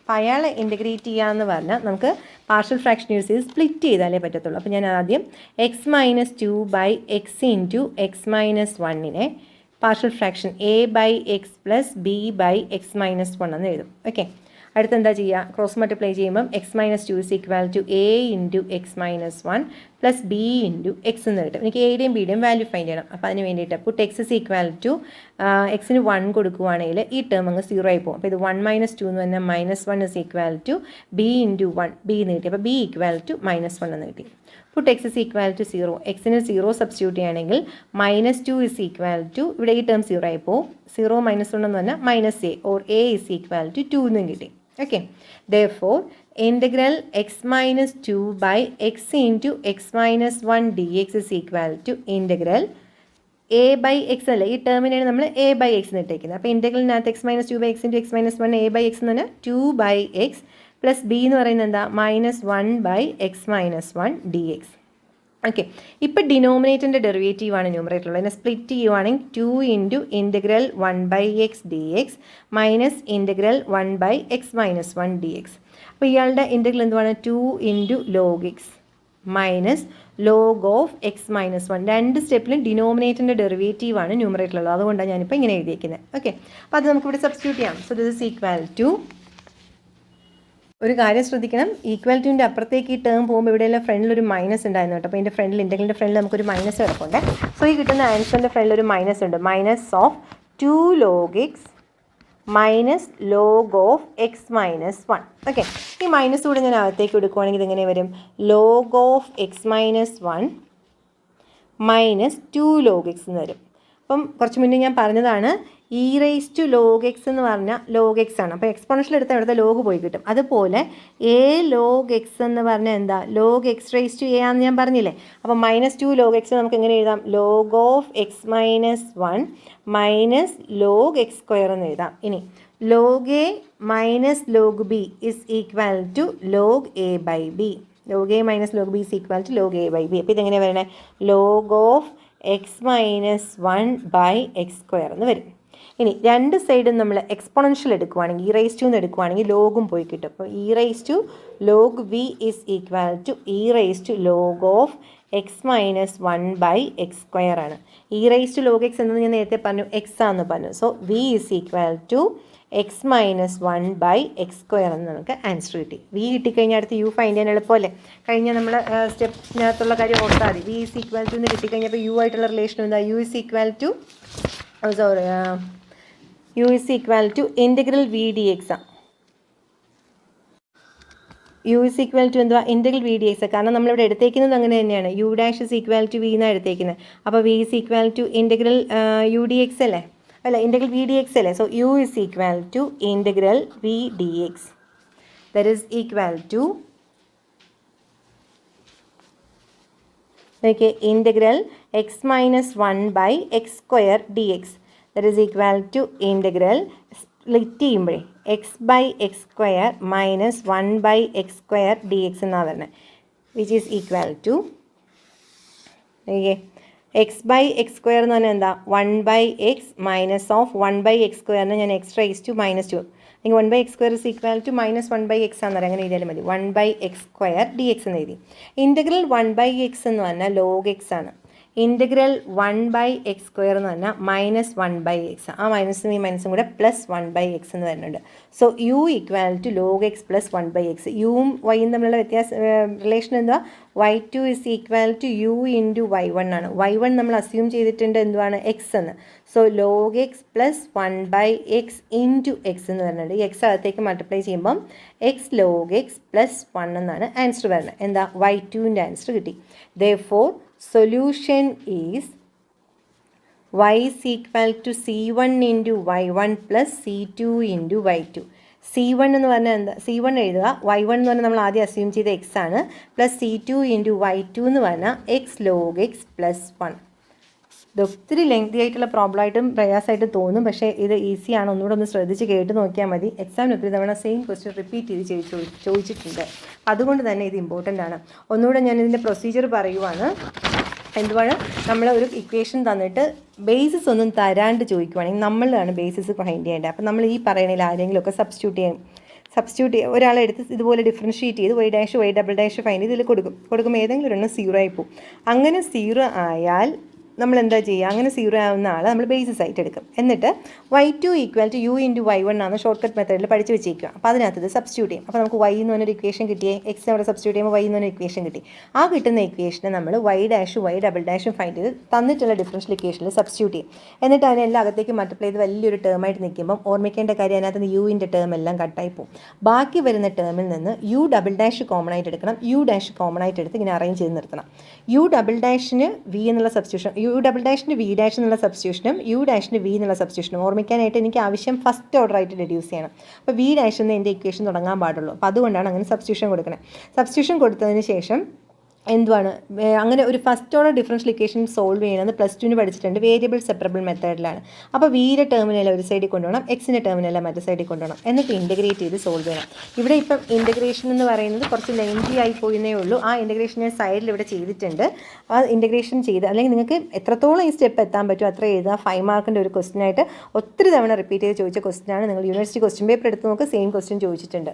അപ്പോൾ അയാളെ ഇൻറ്റഗ്രേറ്റ് ചെയ്യാമെന്ന് പറഞ്ഞാൽ നമുക്ക് പാർഷ്യൽ ഫ്രാക്ഷൻ യൂസ് ചെയ്ത് സ്പ്ലിറ്റ് ചെയ്താലേ പറ്റത്തുള്ളൂ. അപ്പോൾ ഞാൻ ആദ്യം x minus 2 by x into x minus 1നെ partial fraction A by x plus B by x minus 1 എന്ന് എഴുതും. ഓക്കെ, അടുത്ത് എന്താ ചെയ്യുക, ക്രോസ് മൾട്ടിപ്ലൈ ചെയ്യുമ്പം x minus 2 is equal to A into x minus 1 plus B into X എന്ന് കിട്ടും. എനിക്ക് എയുടെയും ബിയുടെയും വാല്യൂ ഫൈൻഡ് ചെയ്യണം. അപ്പോൾ അതിന് വേണ്ടിയിട്ട് put x is equal to എക്സിന് 1 കൊടുക്കുവാണെങ്കിൽ ഈ ടേം അങ്ങ് 0 ആയി പോകും. അപ്പോൾ ഇത് 1 മൈനസ് 2 എന്ന് പറഞ്ഞാൽ -1 is equal to b into 1, b എന്ന് കിട്ടി. അപ്പോൾ ബി ഈക്വൽ ടു -1 എന്ന് കിട്ടി. Put x is equal to 0, എക്സിന് 0 സബ്സ്റ്റിറ്റ്യൂട്ട് ചെയ്യുകയാണെങ്കിൽ -2 ഇസ് ഈക്വൽ ടു, ഇവിടെ ഈ ടേം 0 ആയി പോകും. 0 -1 എന്ന് പറഞ്ഞാൽ -a or a is equal to 2 എന്നും കിട്ടി. Okay, therefore integral x minus 2 by x into x minus 1 dx is equal to integral a by x അല്ല, ഈ ടേമിനാണ് നമ്മൾ a by x എന്ന് ഇട്ടേക്കുന്നത്. അപ്പോൾ ഇൻറ്റഗ്രലിനകത്ത് x minus 2 by x into x minus 1 a by x എന്ന് പറഞ്ഞാൽ 2 by x plus b എന്ന് പറയുന്നത് എന്താ, -1 by x minus 1 dx. Okay, ഇപ്പോൾ ഡിനോമിനേറ്ററിൻ്റെ ഡെറിവേറ്റീവാണ് ന്യൂമറേറ്ററുള്ളത്. അതിനെ സ്പ്ലിറ്റ് ചെയ്യുവാണെങ്കിൽ 2 into integral 1 by x d x minus integral 1 by x minus 1 d x. അപ്പോൾ ഇയാളുടെ ഇൻറ്റഗ്രൽ എന്തുവാണ്, 2 into log x minus log of x minus 1. രണ്ട് സ്റ്റെപ്പിലും ഡിനോമിനേറ്ററിൻ്റെ ഡെറിവേറ്റീവാണ് ന്യൂമറേറ്ററുള്ളത്. അതുകൊണ്ടാണ് ഞാനിപ്പോൾ ഇങ്ങനെ എഴുതിയിരിക്കുന്നത്. ഓക്കെ, അപ്പോൾ അത് നമുക്കിവിടെ സബ്സ്റ്റിറ്റ്യൂട്ട് ചെയ്യാം. So this is equal to, ഒരു കാര്യം ശ്രദ്ധിക്കണം, ഈക്വൽ ടുവിൻ്റെ അപ്പുറത്തേക്ക് ഈ ടേം പോകുമ്പോൾ ഇവിടെയെല്ലാം ഫ്രണ്ടിലൊരു മൈനസ് ഉണ്ടായിരുന്നു കേട്ടോ. അപ്പോൾ ഇതിൻ്റെ ഫ്രണ്ടിൽ, ഇൻറ്റഗ്രലിൻ്റെ ഫ്രണ്ടിൽ നമുക്കൊരു മൈനസ് കിടപ്പുണ്ട്. സോ ഈ കിട്ടുന്ന ആൻസറിൻ്റെ ഫ്രണ്ടിൽ ഒരു മൈനസ് ഉണ്ട്, minus of 2 log x minus log of x minus 1. Okay, ഈ മൈനസ് കൂടെ ഞാൻ അകത്തേക്ക് എടുക്കുവാണെങ്കിൽ ഇതെങ്ങനെ വരും, log of x minus 1 minus 2 log x എന്ന് വരും. അപ്പം കുറച്ച് മുന്നേ ഞാൻ പറഞ്ഞതാണ് e raise to log x എന്ന് പറഞ്ഞാൽ ലോഗ് എക്സ് ആണ്. അപ്പോൾ എക്സ്പോണൻഷ്യൽ എടുത്താൽ ഇവിടുത്തെ ലോഗ് പോയി കിട്ടും. അതുപോലെ എ ലോഗ് എക്സ് എന്ന് പറഞ്ഞാൽ എന്താ, log x raise to a ആണെന്ന് ഞാൻ പറഞ്ഞില്ലേ. അപ്പോൾ -2 ലോഗ് എക്സ് നമുക്ക് എങ്ങനെ എഴുതാം, log of x minus 1 minus log x square എന്ന് എഴുതാം. ഇനി log a minus log b is equal to log a by b. Log a minus log b is equal to log a by b. അപ്പോൾ ഇതെങ്ങനെ വരണേ, log of x minus 1 by x square എന്ന് വരും. ഇനി രണ്ട് സൈഡും നമ്മൾ exponential എടുക്കുവാണെങ്കിൽ, ഇ റേസ് ടു എന്ന് എടുക്കുവാണെങ്കിൽ ലോഗും പോയി കിട്ടും. അപ്പോൾ e raise to log v is equal to e raise to log of x minus 1 by x square ആണ്. E raise to log x എന്ന് ഞാൻ നേരത്തെ പറഞ്ഞു, എക്സ് ആണെന്ന് പറഞ്ഞു. So v is equal to x minus 1/x² എന്ന് നമുക്ക് answer കിട്ടി. വി കിട്ടിക്കഴിഞ്ഞാൽ അടുത്ത് യു ഫൈൻഡ് ചെയ്യാൻ എളുപ്പമല്ലേ. കഴിഞ്ഞ നമ്മൾ സ്റ്റെപ്പിനകത്തുള്ള കാര്യം ഓർത്താൽ മതി. വി ഈസ് ഈക്വൽ ടു എന്ന് കിട്ടിക്കഴിഞ്ഞപ്പോൾ യു ആയിട്ടുള്ള റിലേഷൻ എന്താ, u is equal to integral v d x ആണ്. യു ഇസ് ഈക്വൽ ടു എന്തുവാ, ഇൻറ്റഗ്രൽ വി ഡി എക്സ്. കാരണം നമ്മളിവിടെ എടുത്തേക്കുന്നത് അങ്ങനെ തന്നെയാണ്, u dash is equal to v എന്നാണ് എടുത്തേക്കുന്നത്. അപ്പോൾ v is equal to integral u d x അല്ലേ, അല്ല ഇൻറ്റഗ്രൽ വി ഡി എക്സ് അല്ലേ. So u is equal to integral v d x, that is equal to integral x minus 1/x² dx, that is equal to integral split ചെയ്യുമ്പോഴേ x/x² minus 1/x² dx എന്നാണ് വരുന്നത്, which is equal to x/x² എന്ന് പറഞ്ഞാൽ എന്താ, 1/x minus of 1/x² ഞാൻ x rice to -2 അല്ലെങ്കിൽ 1/x² is equal to -1/x ആണെന്ന് പറയാം. അങ്ങനെ എഴുതിയാലും മതി. 1/x² dx എന്ന് എഴുതി. ഇൻറ്റഗ്രൽ 1/x എന്ന് പറഞ്ഞാൽ log x ആണ്. ഇൻറ്റഗ്രൽ 1/x² എന്ന് പറഞ്ഞാൽ -1/x. ആ മൈനസും ഈ മൈനസും കൂടെ +1/x എന്ന് വരുന്നുണ്ട്. So u equal to log x + 1/x. യുവും വൈയും തമ്മിലുള്ള റിലേഷൻ എന്താ, y2 is equal to u into y1 ആണ്. y1 നമ്മൾ അസ്യൂം ചെയ്തിട്ടുണ്ട് എന്തുവാണ്, x എന്ന്. So log x + 1/x into x എന്ന് വരുന്നുണ്ട്. ഈ x അകത്തേക്ക് മൾട്ടിപ്ലൈ ചെയ്യുമ്പം x log x + 1 എന്നാണ് ആൻസർ വരുന്നത്. എന്താ, y2ൻ്റെ ആൻസർ കിട്ടി. Therefore solution is y is equal to c1 into y1 plus c2 into y2. c1 എന്ന് പറഞ്ഞാൽ എന്താ, c1 എഴുതുക, y1 എന്ന് പറഞ്ഞാൽ നമ്മൾ ആദ്യം അസ്യൂം ചെയ്ത x ആണ്, പ്ലസ് c2 into y2 എന്ന് പറഞ്ഞാൽ x log x + 1. ഇത് ഒത്തിരി ലെങ്തി ആയിട്ടുള്ള പ്രോബ്ലം ആയിട്ടും പ്രയാസമായിട്ട് തോന്നും, പക്ഷേ ഇത് ഈസിയാണ്. ഒന്നുകൂടെ ഒന്ന് ശ്രദ്ധിച്ച് കേട്ട് നോക്കിയാൽ മതി. എക്സാമിന് ഒത്തിരി തവണ സെയിം ക്വസ്റ്റ്യൻ റിപ്പീറ്റ് ചെയ്ത് ചോദിച്ചിട്ടുണ്ട്. അതുകൊണ്ട് തന്നെ ഇത് ഇമ്പോർട്ടൻ്റ് ആണ്. ഒന്നുകൂടെ ഞാൻ ഇതിൻ്റെ പ്രൊസീജിയർ പറയുവാണ്. എന്തുവാണ്, നമ്മൾ ഒരു ഇക്വേഷൻ തന്നിട്ട് ബേസിസ് ഒന്നും തരാണ്ട് ചോദിക്കുവാണെങ്കിൽ നമ്മളാണ് ബേസിസ് ഫൈൻഡ് ചെയ്യേണ്ടത്. അപ്പം നമ്മൾ ഈ പറയണതിൽ ആരെങ്കിലുമൊക്കെ സബ്സ്റ്റിറ്റ്യൂട്ട് ചെയ്യും. ഒരാളെ എടുത്ത് ഇതുപോലെ ഡിഫറൻഷ്യേറ്റ് ചെയ്ത് y dash y double dash find ചെയ്ത് ഇതിൽ കൊടുക്കുമ്പോൾ ഏതെങ്കിലും ഒരെണ്ണം 0 ആയി പോകും. അങ്ങനെ 0 ആയാൽ നമ്മൾ എന്താ ചെയ്യുക, അങ്ങനെ 0 ആവുന്ന ആൾ നമ്മൾ ബേസിസ് ആയിട്ട് എടുക്കും. എന്നിട്ട് y2 equal to u into y1 ആണ് ഷോർട്ട് കട്ട് മെത്തേഡിൽ പഠിച്ച് വെച്ചേക്കുക. അപ്പോൾ അതിനകത്ത് ഇത് സബ്സ്റ്റിറ്റ്യൂട്ട് ചെയ്യും. അപ്പോൾ നമുക്ക് y എന്ന് പറഞ്ഞൊരു ഇക്വേഷൻ കിട്ടിയേ, എക്സ് അവിടെ സബ്സ്റ്റിറ്റ്യൂട്ട് ചെയ്യുമ്പോൾ y എന്ന് പറഞ്ഞൊരു ഇക്വേഷൻ കിട്ടി. ആ കിട്ടുന്ന ഇക്വേഷനെ നമ്മൾ y ഡാഷ് y ഡബിൾ ഡാഷും ഫൈൻഡ് ചെയ്ത് തന്നിട്ടുള്ള ഡിഫറൻഷ്യൽ ഇക്വേഷനിൽ സബ്സ്റ്റിറ്റ്യൂട്ട് ചെയ്യും. എന്നിട്ട് അതിനെല്ലാം അകത്തേക്ക് മൾട്ടിപ്ലൈ ചെയ്ത് വലിയൊരു ടേമായിട്ട് നിൽക്കുമ്പം ഓർമ്മിക്കേണ്ട കാര്യം അതിനകത്ത് യുവിൻ്റെ ടേം എല്ലാം കട്ടായി പോകും. ബാക്കി വരുന്ന ടേമിൽ നിന്ന് യു ഡബിൾ ഡാഷ് കോമൺ ആയിട്ട് എടുക്കണം, യു ഡാഷ് കോമൺ ആയിട്ട് എടുത്ത് ഇങ്ങനെ അറേഞ്ച് ചെയ്ത് നിർത്തണം. യു ഡബിൾ ഡാഷിന് വി എന്നുള്ള സബ്സ്റ്റിറ്റ്യൂഷൻ, യു ഡബിൾ ഡാഷിന് വി ഡാഷ് എന്നുള്ള സബ്സ്റ്റിറ്റ്യൂഷനും യു ഡാഷിന് വി എന്നുള്ള സബ്സ്റ്റിറ്റ്യൂഷനും ഓർമ്മിക്കാനായിട്ട് എനിക്ക് ആവശ്യം ഫസ്റ്റ് ഓർഡർ ആയിട്ട് റെഡ്യൂസ് ചെയ്യണം. അപ്പോൾ വി ഡാഷ് എന്ന് എൻ്റെ ഇക്വേഷൻ തുടങ്ങാൻ പാടുള്ളൂ. അപ്പോൾ അതുകൊണ്ടാണ് അങ്ങനെ സബ്സ്റ്റിറ്റ്യൂഷൻ കൊടുക്കുന്നത്. സബ്സ്റ്റിറ്റ്യൂഷൻ കൊടുത്തതിന് ശേഷം എന്തുവാണ്, അങ്ങനെ ഒരു first order differential equation solve ചെയ്യണമെന്ന് +2 പഠിച്ചിട്ടുണ്ട്. വേരിയബിൾ സെപ്പറബിൾ മെത്തേഡിലാണ്. അപ്പോൾ വിയുടെ ടേമിനെല്ലാം ഒരു സൈഡിൽ കൊണ്ടുപോകണം, എക്സിൻ്റെ ടേമിനെല്ലാം മറ്റേ സൈഡിൽ കൊണ്ടുപോകണം. എന്നിട്ട് ഇൻറ്റഗ്രേറ്റ് ചെയ്ത് സോൾവ് ചെയ്യണം. ഇവിടെ ഇപ്പം ഇൻറ്റഗ്രേഷൻ എന്ന് പറയുന്നത് കുറച്ച് ലെങ്തി ആയി പോയെന്നേ ഉള്ളൂ. ആ ഇൻറ്റഗ്രേഷൻ ഞാൻ സൈഡിൽ ഇവിടെ ചെയ്തിട്ടുണ്ട്. ആ ഇൻറ്റഗ്രേഷൻ ചെയ്ത്, അല്ലെങ്കിൽ നിങ്ങൾക്ക് എത്രത്തോളം ഈ സ്റ്റെപ്പ് എത്താൻ പറ്റും അത്ര എഴുതുക. 5 മാർക്കിൻ്റെ ഒരു ക്വസ്റ്റ്യൻ ആയിട്ട് ഒത്തിരി തവണ റിപ്പീറ്റ് ചെയ്ത് ചോദിച്ച ക്വസ്റ്റ്യനാണ്. നിങ്ങൾ യൂണിവേഴ്സിറ്റി ക്വസ്റ്റ്യൻ പേപ്പർ എടുത്ത് നോക്ക്, സെയിം ക്വസ്റ്റ്യൻ ചോദിച്ചിട്ടുണ്ട്.